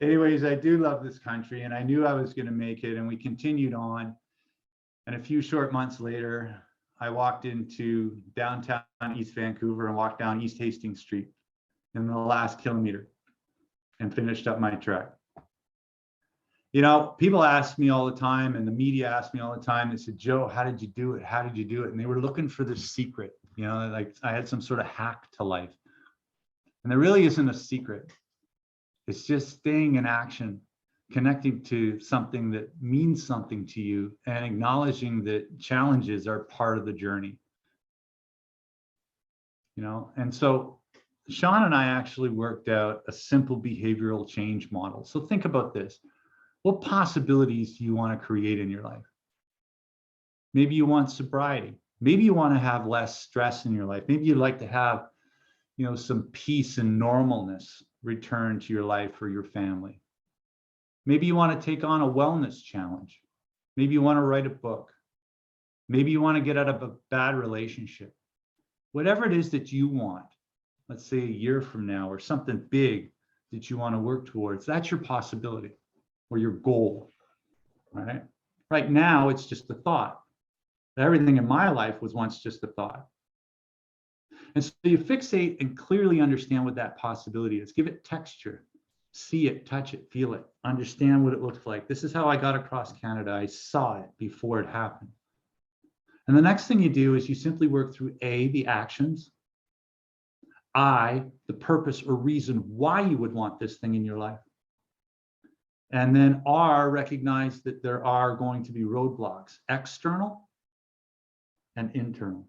Anyways, I do love this country, and I knew I was going to make it, and we continued on. And a few short months later, I walked into downtown East Vancouver and walked down East Hastings Street in the last kilometer and finished up my trek. You know, people ask me all the time, and the media ask me all the time, they said, "Joe, how did you do it? How did you do it?" And they were looking for the secret. You know, like I had some sort of hack to life. And there really isn't a secret. It's just staying in action, connecting to something that means something to you, and acknowledging that challenges are part of the journey. You know, and so Sean and I actually worked out a simple behavioral change model. So think about this. What possibilities do you want to create in your life? Maybe you want sobriety. Maybe you want to have less stress in your life. Maybe you'd like to have, some peace and normalness return to your life or your family. Maybe you want to take on a wellness challenge. Maybe you want to write a book. Maybe you want to get out of a bad relationship. Whatever it is that you want, let's say a year from now, or something big that you want to work towards, that's your possibility or your goal, right? Right now, it's just a thought. Everything in my life was once just a thought. And so you fixate and clearly understand what that possibility is. Give it texture, see it, touch it, feel it, understand what it looks like. This is how I got across Canada. I saw it before it happened. And the next thing you do is you simply work through A, the actions, I, the purpose or reason why you would want this thing in your life. And then R, recognize that there are going to be roadblocks, external and internal.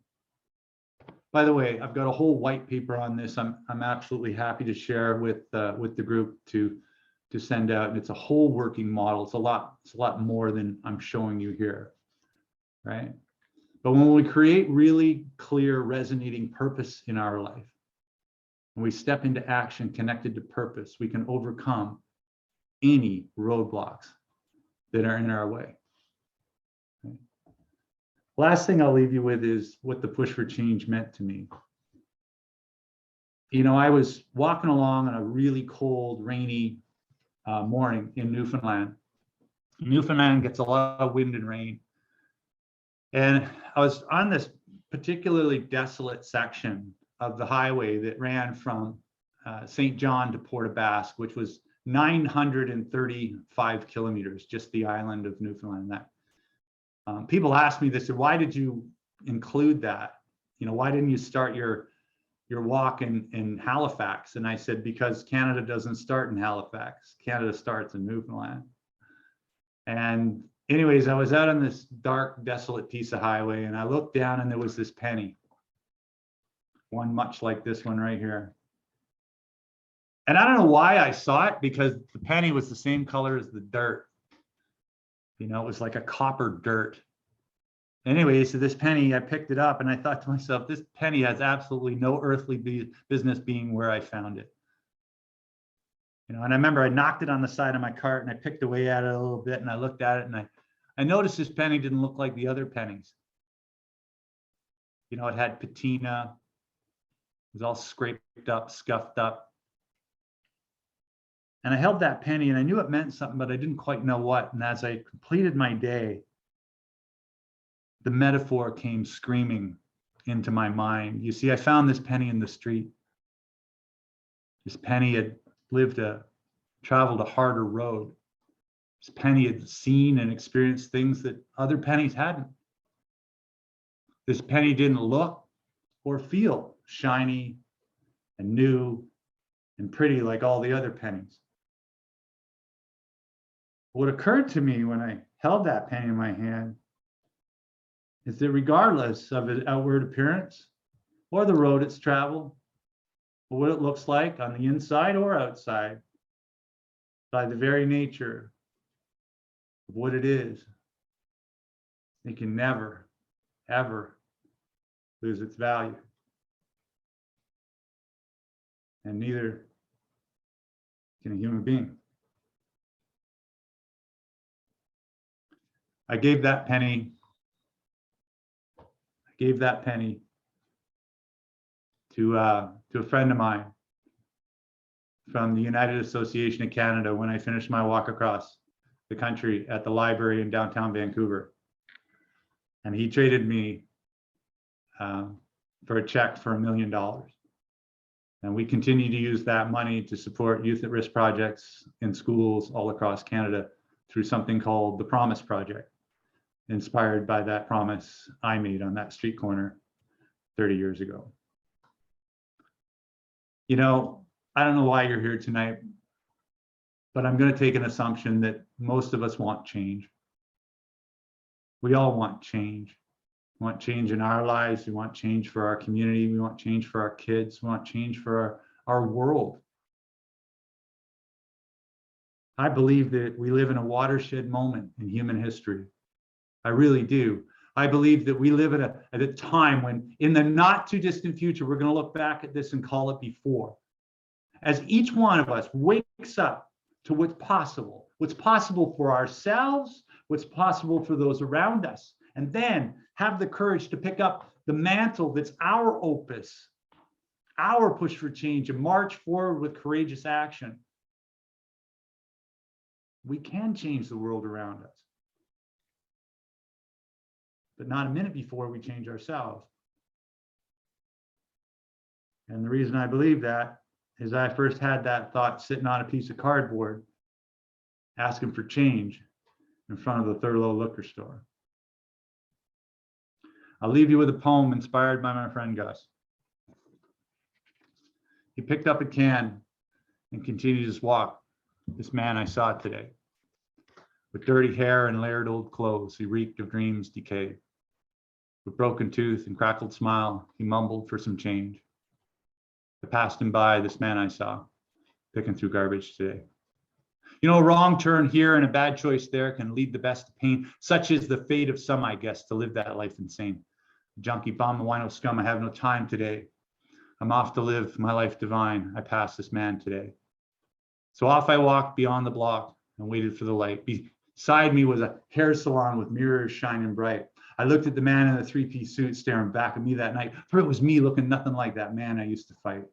By the way, I've got a whole white paper on this. I'm absolutely happy to share with the group to send out. And it's a whole working model. It's a lot more than I'm showing you here, right? But when we create really clear, resonating purpose in our life, when we step into action connected to purpose, we can overcome any roadblocks that are in our way. Okay. Last thing I'll leave you with is what the Push for Change meant to me. I was walking along on a really cold, rainy morning in Newfoundland. Newfoundland gets a lot of wind and rain. And I was on this particularly desolate section of the highway that ran from St. John to Port aux Basques, which was 935 kilometers, just the island of Newfoundland. That people asked me, they said, why did you include that? Why didn't you start your walk in Halifax? And I said, because Canada doesn't start in Halifax. Canada starts in Newfoundland. And anyways, I was out on this dark, desolate piece of highway, and I looked down and there was this penny, one much like this one right here. And I don't know why I saw it, because the penny was the same color as the dirt. It was like a copper dirt. Anyway, so this penny, I picked it up and I thought to myself, this penny has absolutely no earthly business being where I found it. And I remember I knocked it on the side of my cart and I picked away at it a little bit and I looked at it and I noticed this penny didn't look like the other pennies. It had patina, it was all scraped up, scuffed up. And I held that penny and I knew it meant something, but I didn't quite know what. And as I completed my day, the metaphor came screaming into my mind. You see, I found this penny in the street. This penny had traveled a harder road. This penny had seen and experienced things that other pennies hadn't. This penny didn't look or feel shiny and new and pretty like all the other pennies. What occurred to me when I held that penny in my hand is that regardless of its outward appearance or the road it's traveled, or what it looks like on the inside or outside, by the very nature of what it is, it can never, ever lose its value. And neither can a human being. I gave that penny to a friend of mine from the United Association of Canada when I finished my walk across the country at the library in downtown Vancouver. And he traded me for a check for $1 million. And we continue to use that money to support youth at risk projects in schools all across Canada through something called the Promise Project, inspired by that promise I made on that street corner 30 years ago. I don't know why you're here tonight, but I'm going to take an assumption that most of us want change. We all want change. We want change in our lives. We want change for our community. We want change for our kids. We want change for our world. I believe that we live in a watershed moment in human history. I really do. I believe that we live at a time when, in the not too distant future, we're going to look back at this and call it before. As each one of us wakes up to what's possible for ourselves, what's possible for those around us, and then have the courage to pick up the mantle that's our opus, our push for change, and march forward with courageous action, we can change the world around us. But not a minute before we change ourselves. And the reason I believe that is I first had that thought sitting on a piece of cardboard, asking for change in front of the Thurlow liquor store. I'll leave you with a poem inspired by my friend Gus. He picked up a can and continued his walk. This man I saw today. With dirty hair and layered old clothes, he reeked of dreams decayed. With broken tooth and crackled smile, he mumbled for some change. I passed him by, this man I saw, picking through garbage today. You know, a wrong turn here and a bad choice there can lead the best to pain. Such is the fate of some, I guess, to live that life insane. Junkie bum, a wino scum, I have no time today. I'm off to live my life divine. I passed this man today. So off I walked beyond the block and waited for the light. Beside me was a hair salon with mirrors shining bright. I looked at the man in the three-piece suit staring back at me that night, for it was me looking nothing like that man I used to fight.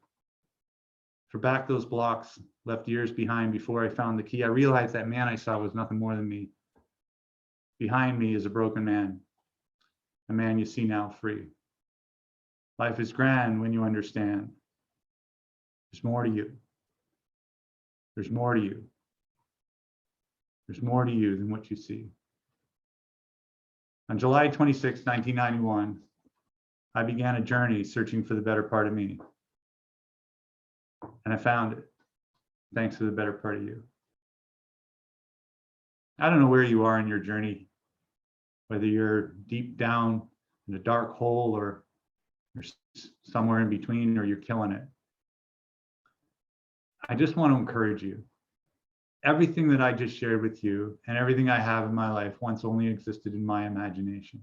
For back those blocks left years behind before I found the key, I realized that man I saw was nothing more than me. Behind me is a broken man, a man you see now free. Life is grand when you understand. There's more to you. There's more to you. There's more to you than what you see. On July 26, 1991, I began a journey searching for the better part of me. And I found it, thanks to the better part of you. I don't know where you are in your journey, whether you're deep down in a dark hole or you're somewhere in between or you're killing it. I just want to encourage you. Everything that I just shared with you and everything I have in my life once only existed in my imagination.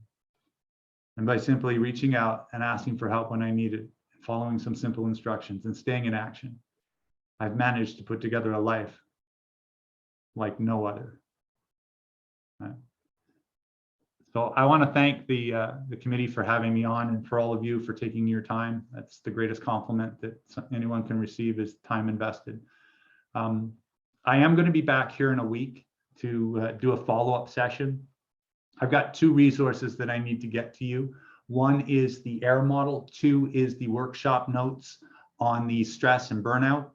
And by simply reaching out and asking for help when I need it, following some simple instructions and staying in action, I've managed to put together a life like no other. So I want to thank the committee for having me on, and for all of you for taking your time. That's the greatest compliment that anyone can receive, is time invested. I am going to be back here in a week to do a follow-up session. I've got two resources that I need to get to you. One is the AIR model. Two is the workshop notes on the stress and burnout.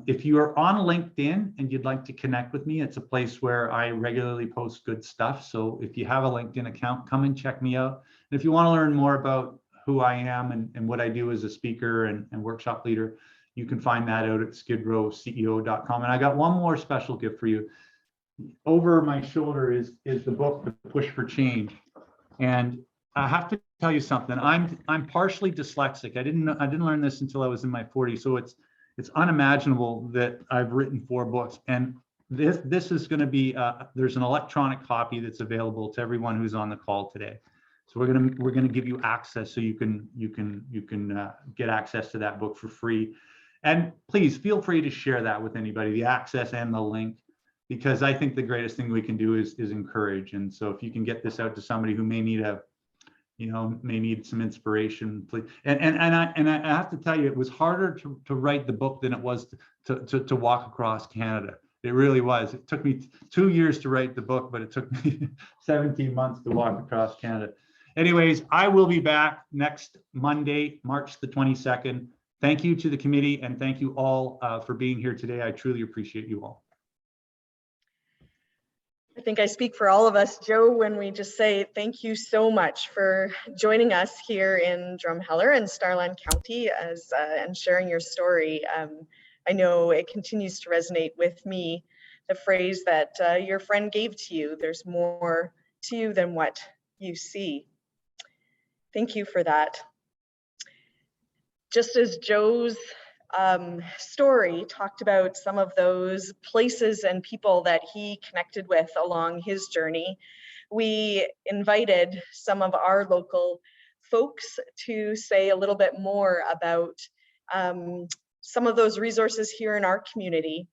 If you are on LinkedIn and you'd like to connect with me, it's a place where I regularly post good stuff. So if you have a LinkedIn account, come and check me out. And if you want to learn more about who I am and what I do as a speaker and workshop leader, you can find that out at skidrowceo.com. And I got one more special gift for you. Over my shoulder is the book, The Push for Change. And I have to tell you something. I'm partially dyslexic. I didn't learn this until I was in my 40s. So it's unimaginable that I've written 4 books. And this is going to be there's an electronic copy that's available to everyone who's on the call today. So we're gonna give you access, so you can get access to that book for free. And please feel free to share that with anybody, the access and the link, because I think the greatest thing we can do is encourage. And so if you can get this out to somebody who may need some inspiration, please. And I have to tell you, it was harder to write the book than it was to walk across Canada. It really was. It took me 2 years to write the book, but it took me 17 months to walk across Canada. Anyways, I will be back next Monday, March the 22nd. Thank you to the committee, and thank you all for being here today. I truly appreciate you all. I think I speak for all of us, Joe, when we just say thank you so much for joining us here in Drumheller and Starland County and sharing your story. I know it continues to resonate with me, the phrase that your friend gave to you, there's more to you than what you see. Thank you for that. Just as Joe's story talked about some of those places and people that he connected with along his journey, we invited some of our local folks to say a little bit more about some of those resources here in our community.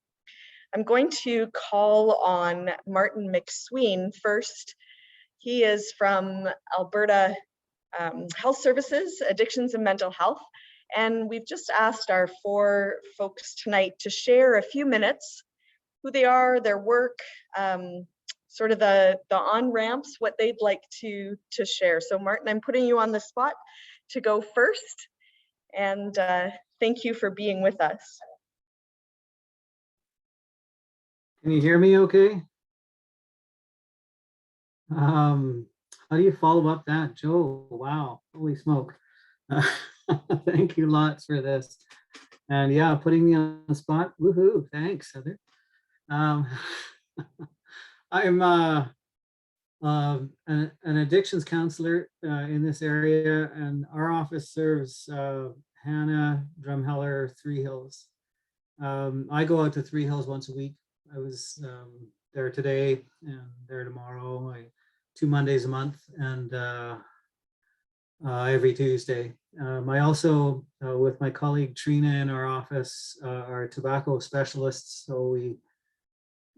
I'm going to call on Martin McSween first. He is from Alberta Health Services, Addictions and Mental Health. And we've just asked our 4 folks tonight to share a few minutes, who they are, their work, sort of the on-ramps, what they'd like to share. So Martin, I'm putting you on the spot to go first. And thank you for being with us. Can you hear me okay? How do you follow up that, Joe? Wow, holy smoke. Thank you lots for this. And yeah, putting me on the spot. Woohoo, thanks, Heather. I'm an addictions counselor in this area, and our office serves Hannah, Drumheller, Three Hills. I go out to Three Hills once a week. I was there today and there tomorrow, 2 Mondays a month, and every Tuesday. I also, with my colleague Trina in our office, are tobacco specialists. So we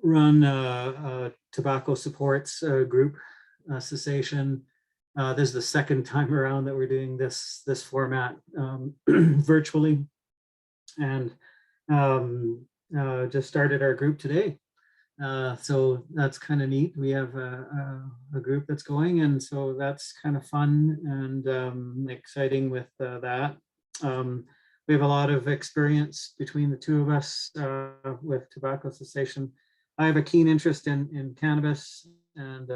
run a tobacco supports group, cessation. This is the second time around that we're doing this format virtually, and just started our group today. So that's kind of neat. We have a group that's going, and so that's kind of fun and exciting with that. We have a lot of experience between the two of us with tobacco cessation. I have a keen interest in cannabis and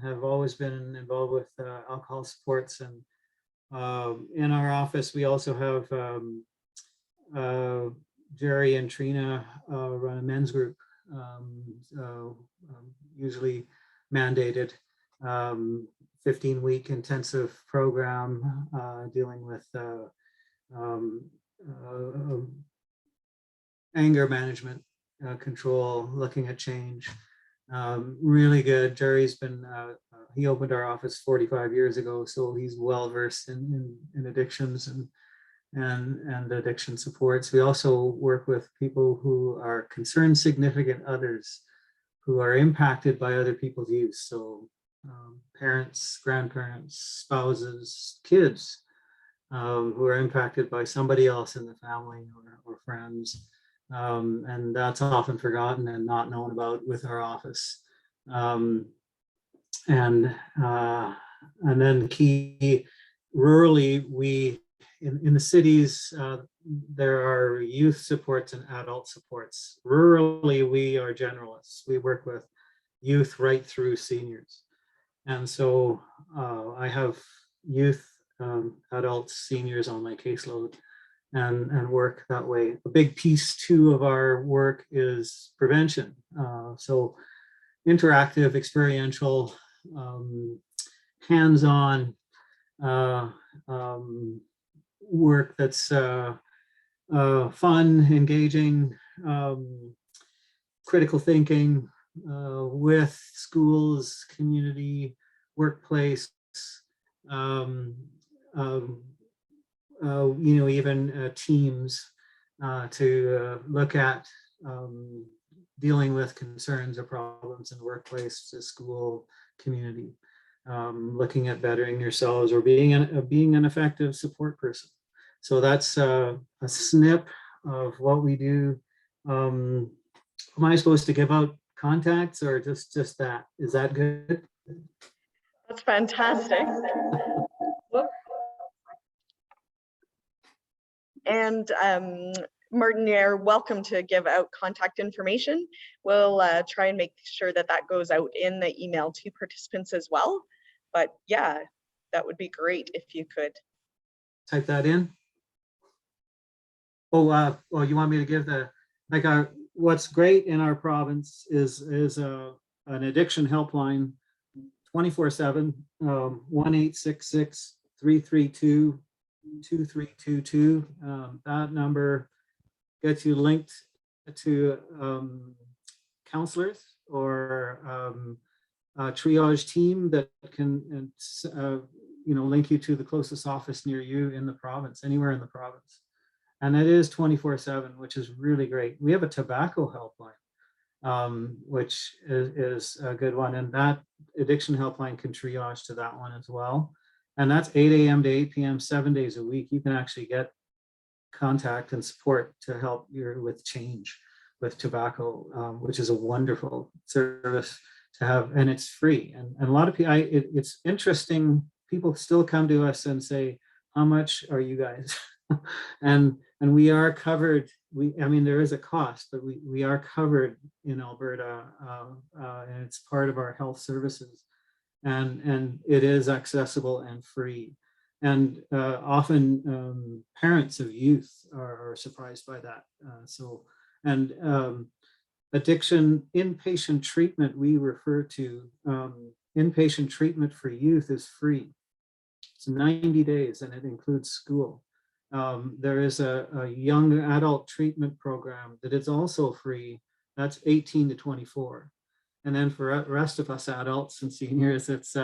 have always been involved with alcohol supports. And in our office, we also have Jerry and Trina run a men's group, usually mandated 15-week intensive program dealing with anger management, control, looking at change. Really good. Jerry's been, he opened our office 45 years ago, so he's well versed in addictions and addiction supports. We also work with people who are concerned significant others who are impacted by other people's use. So parents, grandparents, spouses, kids who are impacted by somebody else in the family or friends. And that's often forgotten and not known about with our office. And then key, rurally, we, in the cities, there are youth supports and adult supports. Rurally, we are generalists. We work with youth right through seniors. And so I have youth, adults, seniors on my caseload and work that way. A big piece too of our work is prevention. So interactive, experiential, hands-on work that's fun, engaging, critical thinking with schools, community, workplace, even teams to look at dealing with concerns or problems in the workplace, the school, community, looking at bettering yourselves or being an effective support person. So that's a snip of what we do. Am I supposed to give out contacts or just that? Is that good? That's fantastic. And Martin, you're welcome to give out contact information. We'll try and make sure that goes out in the email to participants as well. But yeah, that would be great if you could. Type that in. Oh, well, you want me to give what's great in our province is an addiction helpline 24/7, 1-866-332-2322. That number gets you linked to counselors or triage team that can link you to the closest office near you in the province, anywhere in the province. And it is 24/7, which is really great. We have a tobacco helpline, which is a good one. And that addiction helpline can triage to that one as well. And that's 8 a.m. to 8 p.m., 7 days a week. You can actually get contact and support to help you with change with tobacco, which is a wonderful service to have, and it's free. And a lot of people, it's interesting, people still come to us and say, how much are you guys? and we are covered. I mean, there is a cost, but we are covered in Alberta, and it's part of our health services, and it is accessible and free. And often parents of youth are surprised by that. Addiction inpatient treatment, we refer to inpatient treatment for youth is free. It's 90 days and it includes school. There is a young adult treatment program that is also free. That's 18 to 24. And then for the rest of us adults and seniors, it's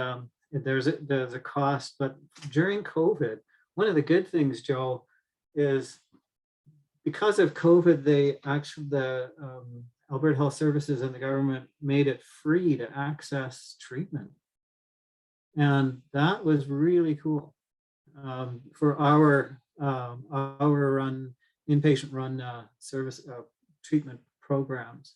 there's a cost. But during COVID, one of the good things, Joe, is because of COVID, the Alberta Health Services and the government made it free to access treatment. And that was really cool for our inpatient run service treatment programs.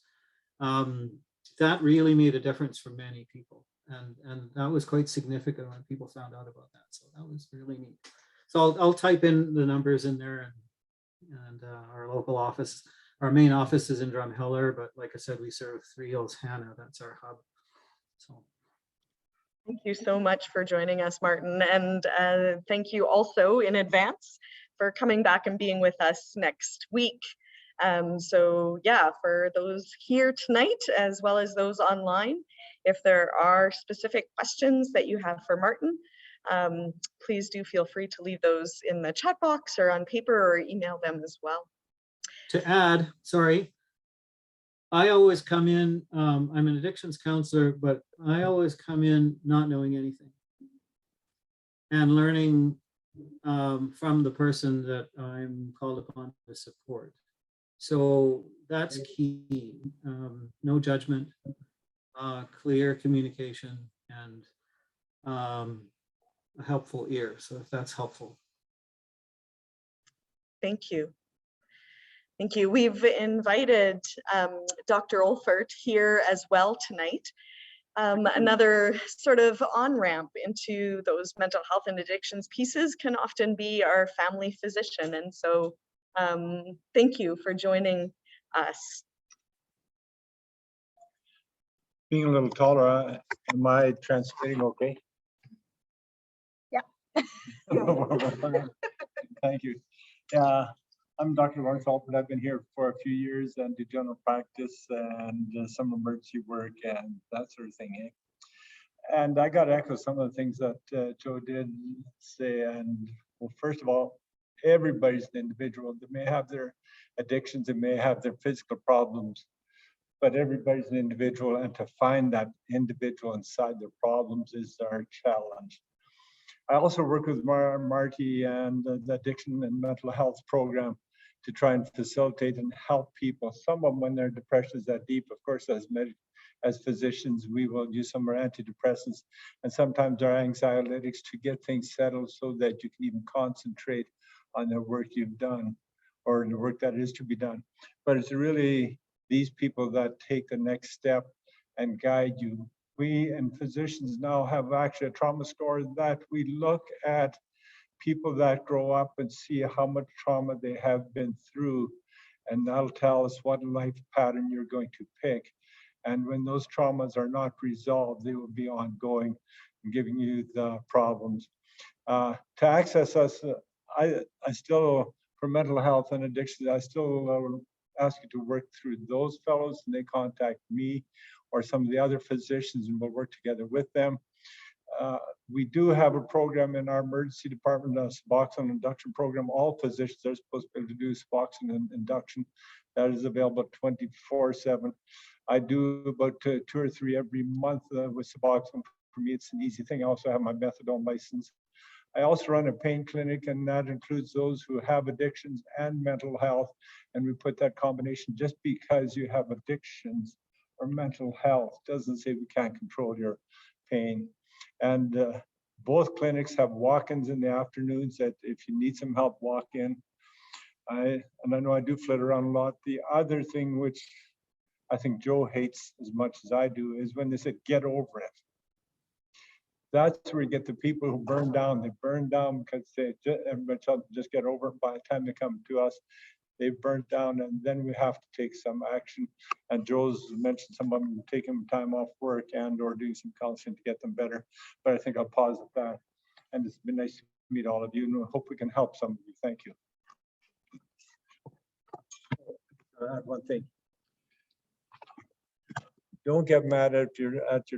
That really made a difference for many people. And that was quite significant when people found out about that. So that was really neat. So I'll type in the numbers in there, and our local office, our main office is in Drumheller, but like I said, we serve Three Hills, Hannah, that's our hub. So. Thank you so much for joining us, Martin. And thank you also in advance for coming back and being with us next week. So yeah, for those here tonight, as well as those online, if there are specific questions that you have for Martin, please do feel free to leave those in the chat box or on paper or email them as well. To add, sorry, I always come in, I'm an addictions counselor, but I always come in not knowing anything and learning from the person that I'm called upon to support. So that's key. No judgment, clear communication, and a helpful ear. So if that's helpful. Thank you. Thank you. We've invited Dr. Olfert here as well tonight. Another sort of on-ramp into those mental health and addictions pieces can often be our family physician. And so thank you for joining us. Being a little taller, am I translating okay? Yeah. Thank you. I'm Dr. Lawrence Alford. I've been here for a few years and do general practice and some emergency work and that sort of thing. And I got to echo some of the things that Joe did say. And well, first of all, everybody's an individual. They may have their addictions, they may have their physical problems, but everybody's an individual, and to find that individual inside their problems is our challenge. I also work with Marty and the Addiction and Mental Health Program to try and facilitate and help people. Some of them, when their depression is that deep, of course, as physicians, we will use some of our antidepressants and sometimes our anxiolytics to get things settled so that you can even concentrate on the work you've done or the work that is to be done. But it's really these people that take the next step and guide you. We and physicians now have actually a trauma score that we look at people that grow up and see how much trauma they have been through, and that'll tell us what life pattern you're going to pick. And when those traumas are not resolved, they will be ongoing and giving you the problems. To access us, I still, for mental health and addiction, I still ask you to work through those fellows, and they contact me or some of the other physicians, and we'll work together with them. We do have a program in our emergency department, a Suboxone induction program. All physicians are supposed to be able to do Suboxone induction. That is available 24/7. I do about 2 or 3 every month with Suboxone. For me, it's an easy thing. I also have my methadone license. I also run a pain clinic, and that includes those who have addictions and mental health. And we put that combination. Just because you have addictions or mental health doesn't say we can't control your pain. And both clinics have walk-ins in the afternoons that if you need some help, walk in. I know I do flit around a lot. The other thing, which I think Joe hates as much as I do, is when they said, get over it. That's where you get the people who burn down. They burn down because everybody tells them just get over it. By the time they come to us, they've burnt down, and then we have to take some action. And Joe's mentioned some of them taking time off work and or doing some counseling to get them better. But I think I'll pause at that. And it's been nice to meet all of you, and I hope we can help some of you. Thank you. I'll add one thing. Don't get mad at your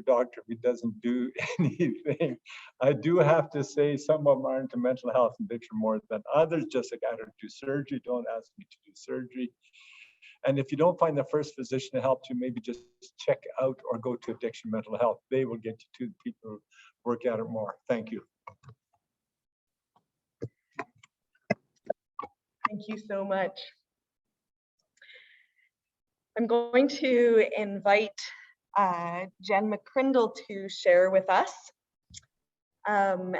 doctor if he doesn't do anything. I do have to say some of them are into mental health and addiction more than others. Just like I don't do surgery, don't ask me to do surgery. And if you don't find the first physician to help you, maybe just check out or go to Addiction Mental Health. They will get you to the people who work at it more. Thank you. Thank you so much. I'm going to invite Jen McCrindle to share with us. And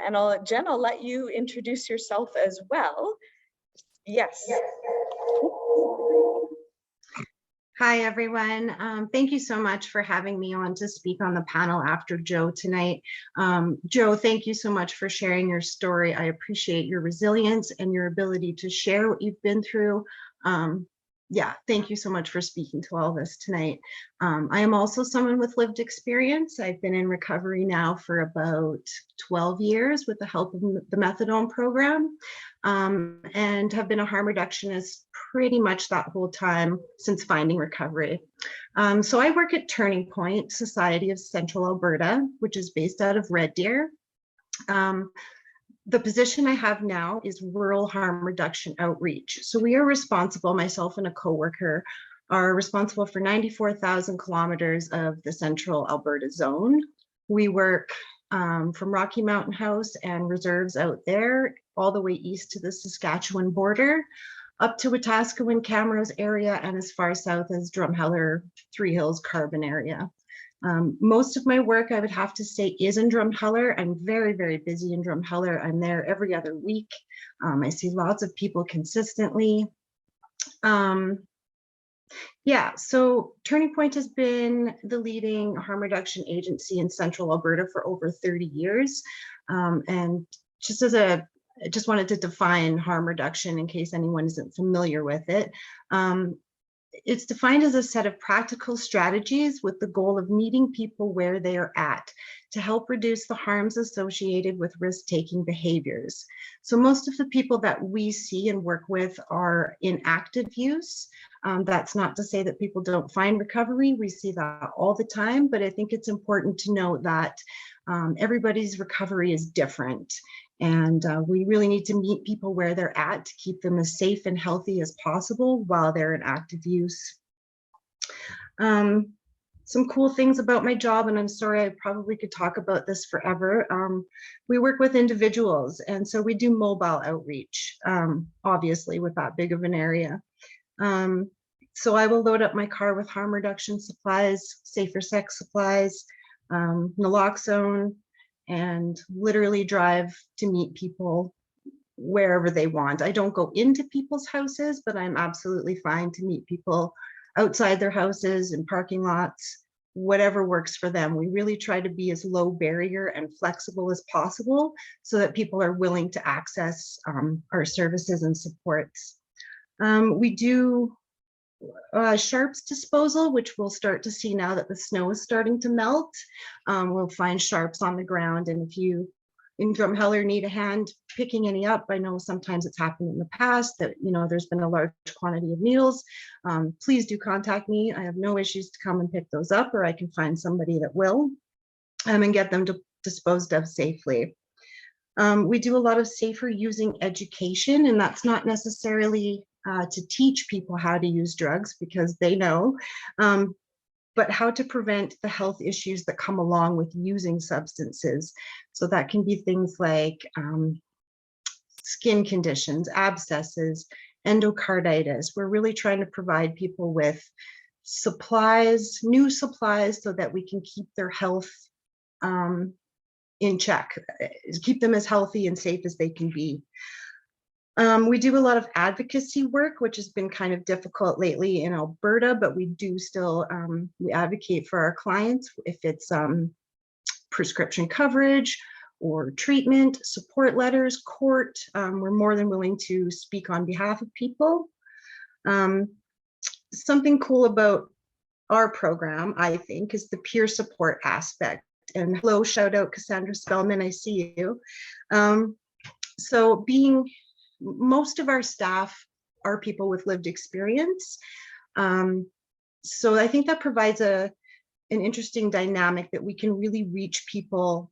Jen, I'll let you introduce yourself as well. Yes. Hi, everyone. Thank you so much for having me on to speak on the panel after Joe tonight. Joe, thank you so much for sharing your story. I appreciate your resilience and your ability to share what you've been through. Yeah, thank you so much for speaking to all this tonight. I am also someone with lived experience. I've been in recovery now for about 12 years with the help of the methadone program, and have been a harm reductionist pretty much that whole time since finding recovery. So I work at Turning Point Society of Central Alberta, which is based out of Red Deer. The position I have now is Rural Harm Reduction Outreach. So we are responsible, myself and a coworker, are responsible for 94,000 kilometers of the Central Alberta zone. We work from Rocky Mountain House and reserves out there, all the way east to the Saskatchewan border, up to Wetaskiwin, Camrose area, and as far south as Drumheller, Three Hills, Carbon area. Most of my work, I would have to say, is in Drumheller. I'm very, very busy in Drumheller. I'm there every other week. I see lots of people consistently. Yeah, so Turning Point has been the leading harm reduction agency in Central Alberta for over 30 years. And just as I just wanted to define harm reduction in case anyone isn't familiar with it. It's defined as a set of practical strategies with the goal of meeting people where they are at to help reduce the harms associated with risk-taking behaviors. So most of the people that we see and work with are in active use. That's not to say that people don't find recovery. We see that all the time, but I think it's important to note that everybody's recovery is different. And we really need to meet people where they're at to keep them as safe and healthy as possible while they're in active use. Some cool things about my job, and I'm sorry, I probably could talk about this forever. We work with individuals, and so we do mobile outreach, obviously with that big of an area. So I will load up my car with harm reduction supplies, safer sex supplies, naloxone, and literally drive to meet people wherever they want. I don't go into people's houses, but I'm absolutely fine to meet people outside their houses and parking lots, whatever works for them. We really try to be as low barrier and flexible as possible so that people are willing to access our services and supports. We do sharps disposal, which we'll start to see now that the snow is starting to melt. We'll find sharps on the ground, and if you in Drumheller need a hand picking any up, I know sometimes it's happened in the past that there's been a large quantity of needles. Please do contact me. I have no issues to come and pick those up, or I can find somebody that will, and get them disposed of safely. We do a lot of safer using education, and that's not necessarily to teach people how to use drugs because they know, but how to prevent the health issues that come along with using substances. So that can be things like skin conditions, abscesses, endocarditis. We're really trying to provide people with supplies, new supplies, so that we can keep their health in check, keep them as healthy and safe as they can be. We do a lot of advocacy work, which has been kind of difficult lately in Alberta, but we do still, we advocate for our clients if it's prescription coverage or treatment, support letters, court. We're more than willing to speak on behalf of people. Something cool about our program, I think, is the peer support aspect. And hello, shout out Cassandra Spellman, I see you. So most of our staff are people with lived experience. So I think that provides an interesting dynamic that we can really reach people.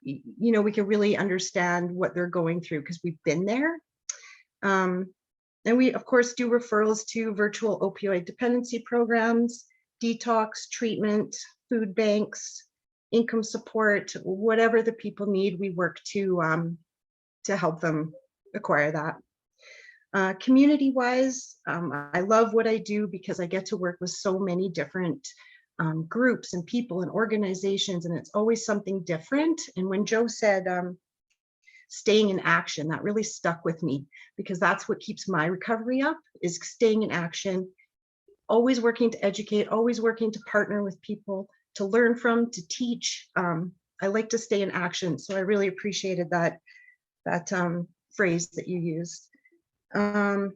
You know, we can really understand what they're going through because we've been there. And we, of course, do referrals to virtual opioid dependency programs, detox, treatment, food banks, income support, whatever the people need, we work to help them acquire that. Community-wise, I love what I do because I get to work with so many different groups and people and organizations, and it's always something different. And when Joe said staying in action, that really stuck with me because that's what keeps my recovery up, is staying in action, always working to educate, always working to partner with people, to learn from, to teach. I like to stay in action. So I really appreciated that phrase that you used. So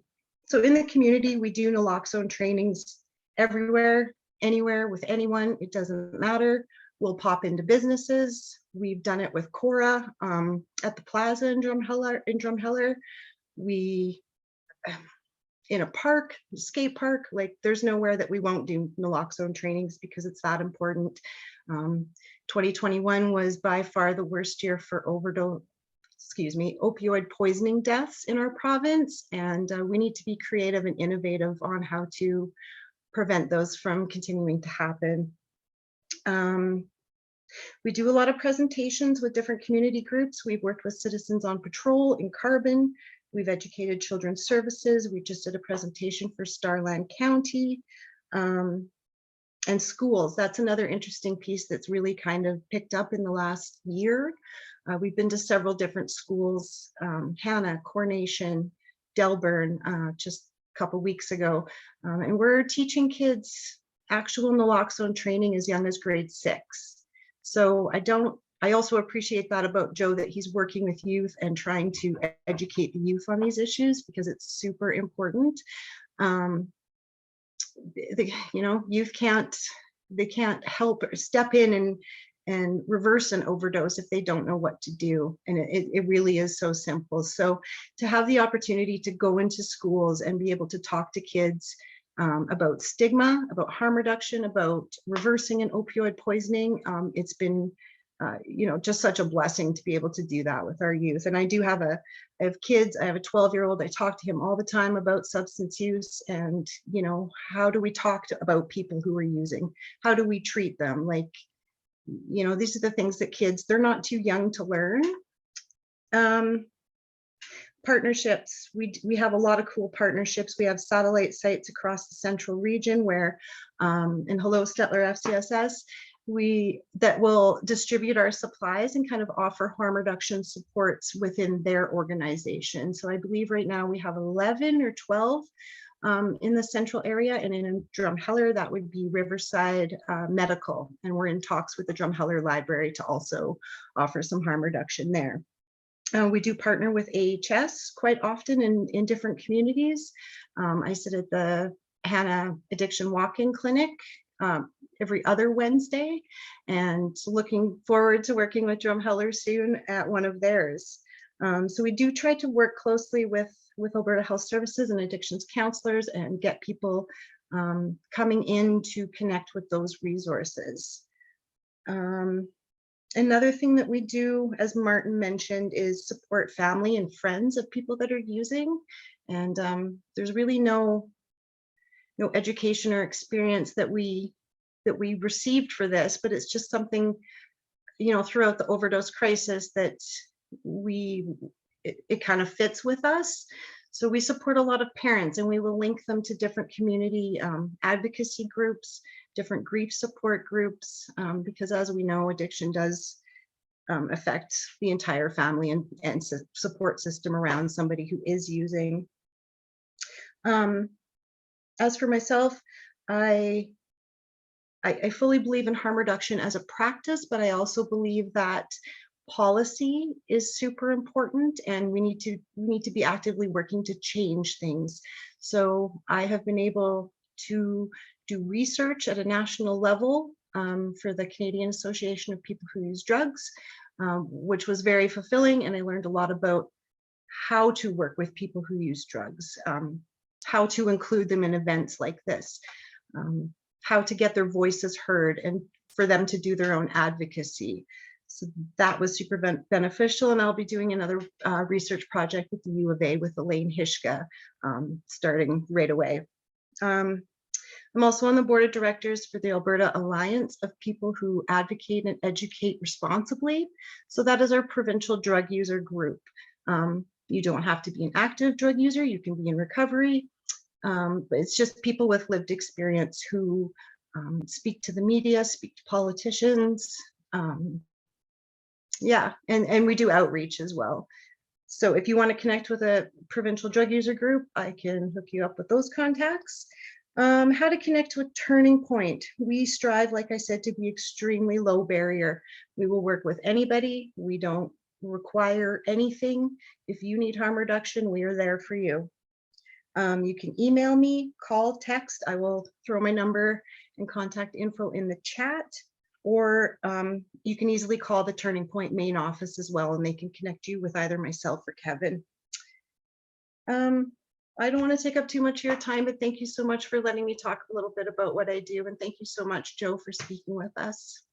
in the community, we do naloxone trainings everywhere, anywhere, with anyone, it doesn't matter. We'll pop into businesses. We've done it with Cora at the Plaza in Drumheller. We, in a park, skate park, like there's nowhere that we won't do naloxone trainings because it's that important. 2021 was by far the worst year for opioid poisoning deaths in our province. And we need to be creative and innovative on how to prevent those from continuing to happen. We do a lot of presentations with different community groups. We've worked with Citizens on Patrol in Carbon. We've educated Children's Services. We just did a presentation for Starland County. And schools, that's another interesting piece that's really kind of picked up in the last year. We've been to several different schools, Hannah, Coronation, Delburn, just a couple weeks ago. And we're teaching kids actual naloxone training as young as grade 6. So I also appreciate that about Joe, that he's working with youth and trying to educate the youth on these issues because it's super important. Youth can't help or step in and reverse an overdose if they don't know what to do. And it really is so simple. So to have the opportunity to go into schools and be able to talk to kids about stigma, about harm reduction, about reversing an opioid poisoning, it's been just such a blessing to be able to do that with our youth. And I have kids, I have a 12-year-old, I talk to him all the time about substance use and, how do we talk about people who are using? How do we treat them? Like, these are the things that kids, they're not too young to learn. Partnerships, we have a lot of cool partnerships. We have satellite sites across the central region where, and hello, Stettler FCSS, that will distribute our supplies and kind of offer harm reduction supports within their organization. So I believe right now we have 11 or 12 in the central area, and in Drumheller, that would be Riverside Medical. And we're in talks with the Drumheller Library to also offer some harm reduction there. We do partner with AHS quite often in different communities. I sit at the Hannah Addiction Walk-In Clinic every other Wednesday, and looking forward to working with Drumheller soon at one of theirs. So we do try to work closely with Alberta Health Services and addictions counselors and get people coming in to connect with those resources. Another thing that we do, as Martin mentioned, is support family and friends of people that are using. And there's really no education or experience that we received for this, but it's just something, throughout the overdose crisis that it kind of fits with us. So we support a lot of parents, and we will link them to different community advocacy groups, different grief support groups, because as we know, addiction does affect the entire family and support system around somebody who is using. As for myself, I fully believe in harm reduction as a practice, but I also believe that policy is super important, and we need to be actively working to change things. So I have been able to do research at a national level for the Canadian Association of People Who Use Drugs, which was very fulfilling, and I learned a lot about how to work with people who use drugs, how to include them in events like this, how to get their voices heard, and for them to do their own advocacy. So that was super beneficial, and I'll be doing another research project with the U of A with Elaine Hishka, starting right away. I'm also on the board of directors for the Alberta Alliance of People Who Advocate and Educate Responsibly. So that is our provincial drug user group. You don't have to be an active drug user, you can be in recovery. But it's just people with lived experience who speak to the media, speak to politicians. Yeah, and we do outreach as well. So if you want to connect with a provincial drug user group, I can hook you up with those contacts. How to connect with Turning Point. We strive, like I said, to be extremely low barrier. We will work with anybody. We don't require anything. If you need harm reduction, we are there for you. You can email me, call, text. I will throw my number and contact info in the chat, or you can easily call the Turning Point main office as well, and they can connect you with either myself or Kevin. I don't want to take up too much of your time, but thank you so much for letting me talk a little bit about what I do. And thank you so much, Joe, for speaking with us.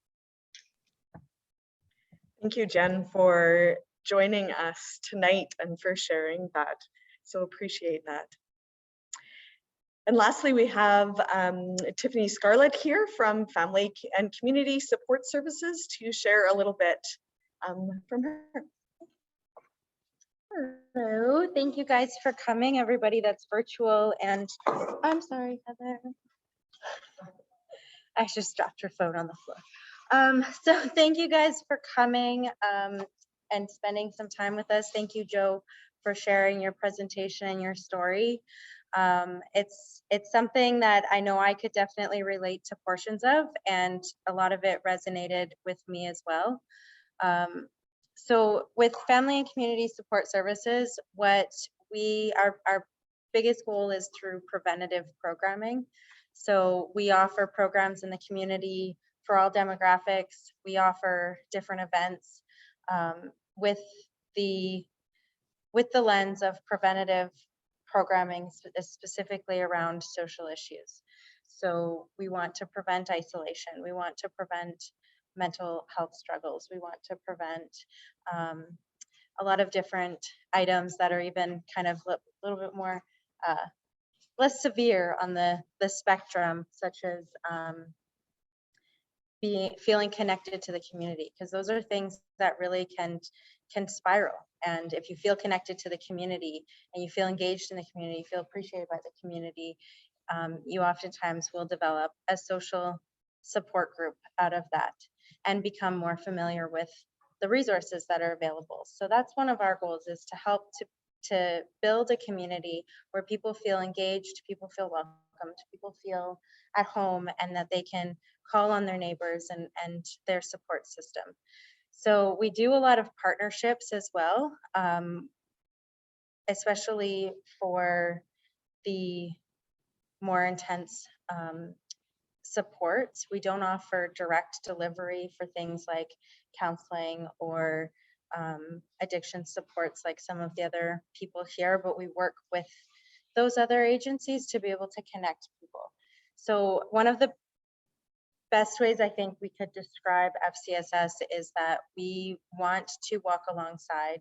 Thank you, Jen, for joining us tonight and for sharing that. So appreciate that. And lastly, we have Tiffany Scarlett here from Family and Community Support Services to share a little bit from her. Hello, thank you guys for coming, everybody that's virtual, and I'm sorry, Heather. I just dropped your phone on the floor. So thank you guys for coming and spending some time with us. Thank you, Joe, for sharing your presentation and your story. It's something that I know I could definitely relate to portions of, and a lot of it resonated with me as well. So with Family and Community Support Services, what our biggest goal is through preventative programming. So we offer programs in the community for all demographics. We offer different events with the lens of preventative programming, specifically around social issues. So we want to prevent isolation. We want to prevent mental health struggles. We want to prevent a lot of different items that are even kind of a little bit more less severe on the spectrum, such as feeling connected to the community, because those are things that really can spiral. And if you feel connected to the community and you feel engaged in the community, you feel appreciated by the community, you oftentimes will develop a social support group out of that and become more familiar with the resources that are available. So that's one of our goals, is to help to build a community where people feel engaged, people feel welcomed, people feel at home, and that they can call on their neighbors and their support system. So we do a lot of partnerships as well, especially for the more intense supports. We don't offer direct delivery for things like counseling or addiction supports like some of the other people here, but we work with those other agencies to be able to connect people. So one of the best ways I think we could describe FCSS is that we want to walk alongside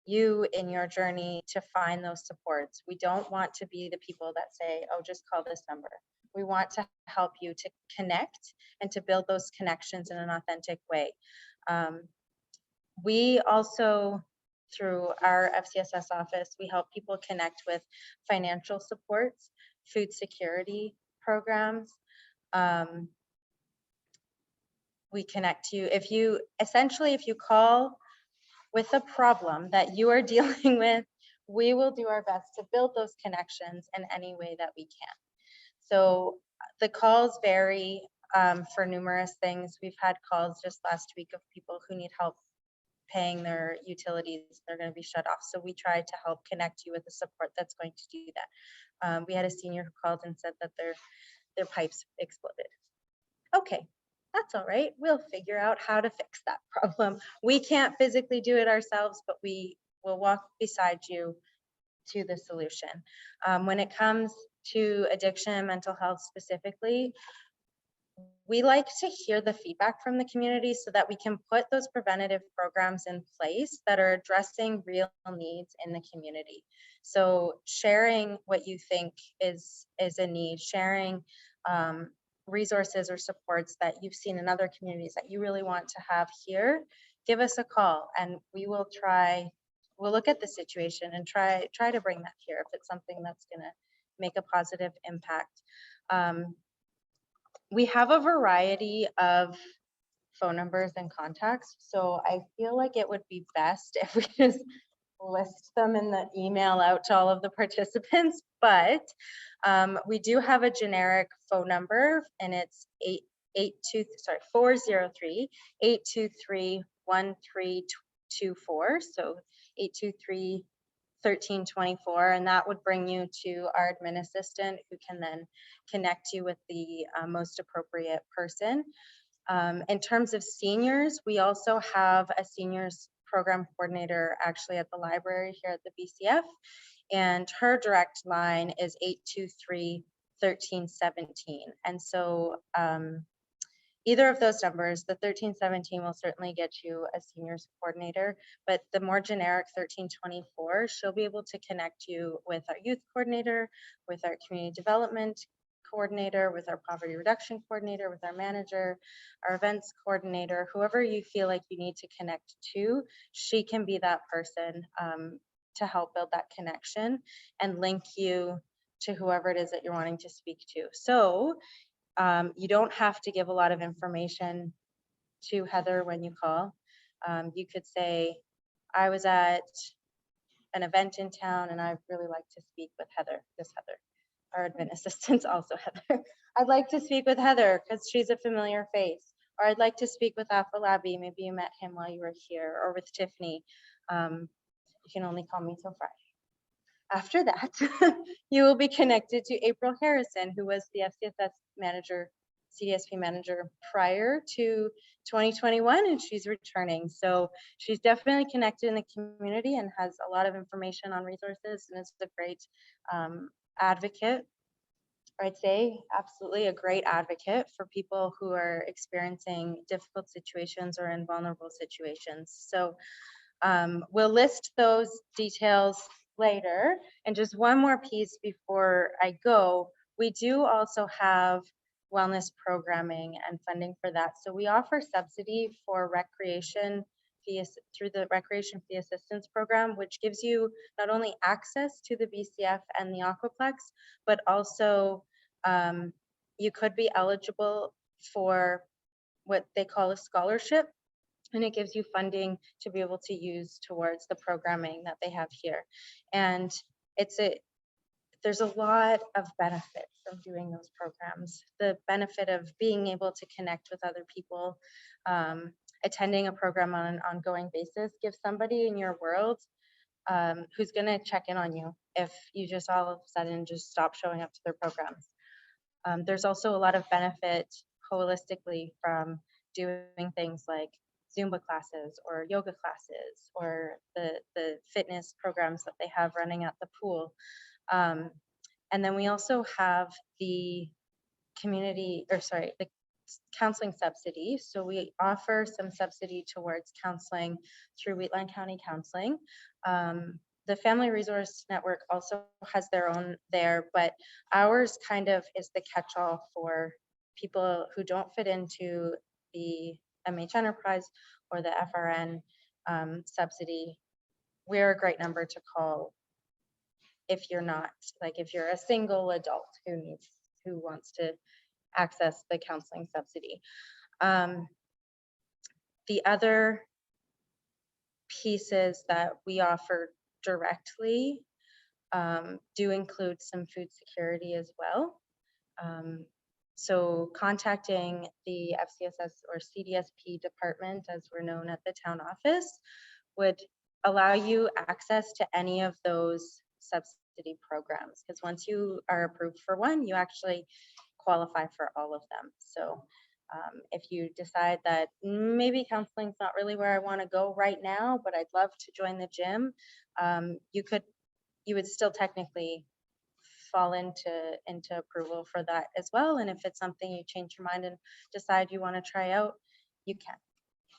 you in your journey to find those supports. We don't want to be the people that say, oh, just call this number. We want to help you to connect and to build those connections in an authentic way. We also, through our FCSS office, we help people connect with financial supports, food security programs. We connect you, if you call with a problem that you are dealing with, we will do our best to build those connections in any way that we can. So the calls vary for numerous things. We've had calls just last week of people who need help paying their utilities. They're going to be shut off. So we try to help connect you with the support that's going to do that. We had a senior who called and said that their pipes exploded. Okay, that's all right. We'll figure out how to fix that problem. We can't physically do it ourselves, but we will walk beside you to the solution. When it comes to addiction and mental health specifically, we like to hear the feedback from the community so that we can put those preventative programs in place that are addressing real needs in the community. So sharing what you think is a need, sharing resources or supports that you've seen in other communities that you really want to have here, give us a call and we will we'll look at the situation and try to bring that here if it's something that's going to make a positive impact. We have a variety of phone numbers and contacts, so I feel like it would be best if we just list them in the email out to all of the participants, but we do have a generic phone number and it's 403-823-1324, so 823-1324, and that would bring you to our admin assistant who can then connect you with the most appropriate person. In terms of seniors, we also have a seniors program coordinator actually at the library here at the BCF, and her direct line is 823-1317. And so either of those numbers, the 1317 will certainly get you a seniors coordinator, but the more generic 1324, she'll be able to connect you with our youth coordinator, with our community development coordinator, with our poverty reduction coordinator, with our manager, our events coordinator, whoever you feel like you need to connect to, she can be that person to help build that connection and link you to whoever it is that you're wanting to speak to. So you don't have to give a lot of information to Heather when you call. You could say, I was at an event in town and I'd really like to speak with Heather, this Heather. Our admin assistant's also Heather. I'd like to speak with Heather because she's a familiar face. Or I'd like to speak with Afolabi. Maybe you met him while you were here, or with Tiffany. You can only call me till Friday. After that, you will be connected to April Harrison, who was the FCSS manager, CDSP manager prior to 2021, and she's returning. So she's definitely connected in the community and has a lot of information on resources, and is a great advocate. I'd say absolutely a great advocate for people who are experiencing difficult situations or in vulnerable situations. So we'll list those details later. And just one more piece before I go, we do also have wellness programming and funding for that. So we offer subsidy for recreation fees through the Recreation Fee Assistance Program, which gives you not only access to the BCF and the Aquaplex, but also you could be eligible for what they call a scholarship, and it gives you funding to be able to use towards the programming that they have here. And there's a lot of benefit from doing those programs. The benefit of being able to connect with other people, attending a program on an ongoing basis gives somebody in your world who's gonna check in on you if you just all of a sudden just stop showing up to their programs. There's also a lot of benefit holistically from doing things like Zumba classes or yoga classes or the fitness programs that they have running at the pool. And then we also have the counseling subsidy. So we offer some subsidy towards counseling through Wheatland County Counseling. The Family Resource Network also has their own there, but ours kind of is the catch-all for people who don't fit into the MH Enterprise or the FRN subsidy. We're a great number to call if you're not, like if you're a single adult who wants to access the counseling subsidy. The other pieces that we offer directly do include some food security as well. So contacting the FCSS or CDSP department, as we're known at the town office, would allow you access to any of those subsidy programs, because once you are approved for one, you actually qualify for all of them. So if you decide that maybe counseling's not really where I want to go right now, but I'd love to join the gym, you would still technically fall into approval for that as well. And if it's something you change your mind and decide you want to try out, you can,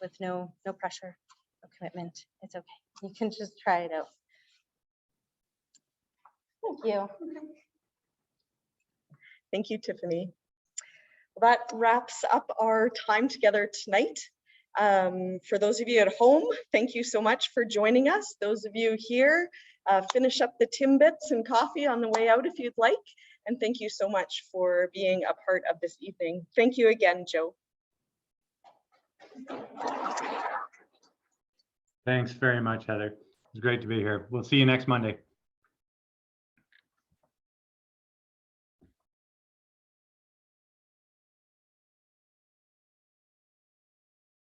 with no pressure, no commitment. It's okay. You can just try it out. Thank you. Thank you, Tiffany. Well, that wraps up our time together tonight. For those of you at home, thank you so much for joining us. Those of you here, finish up the Timbits and coffee on the way out if you'd like. And thank you so much for being a part of this evening. Thank you again, Joe. Thanks very much, Heather. It's great to be here. We'll see you next Monday.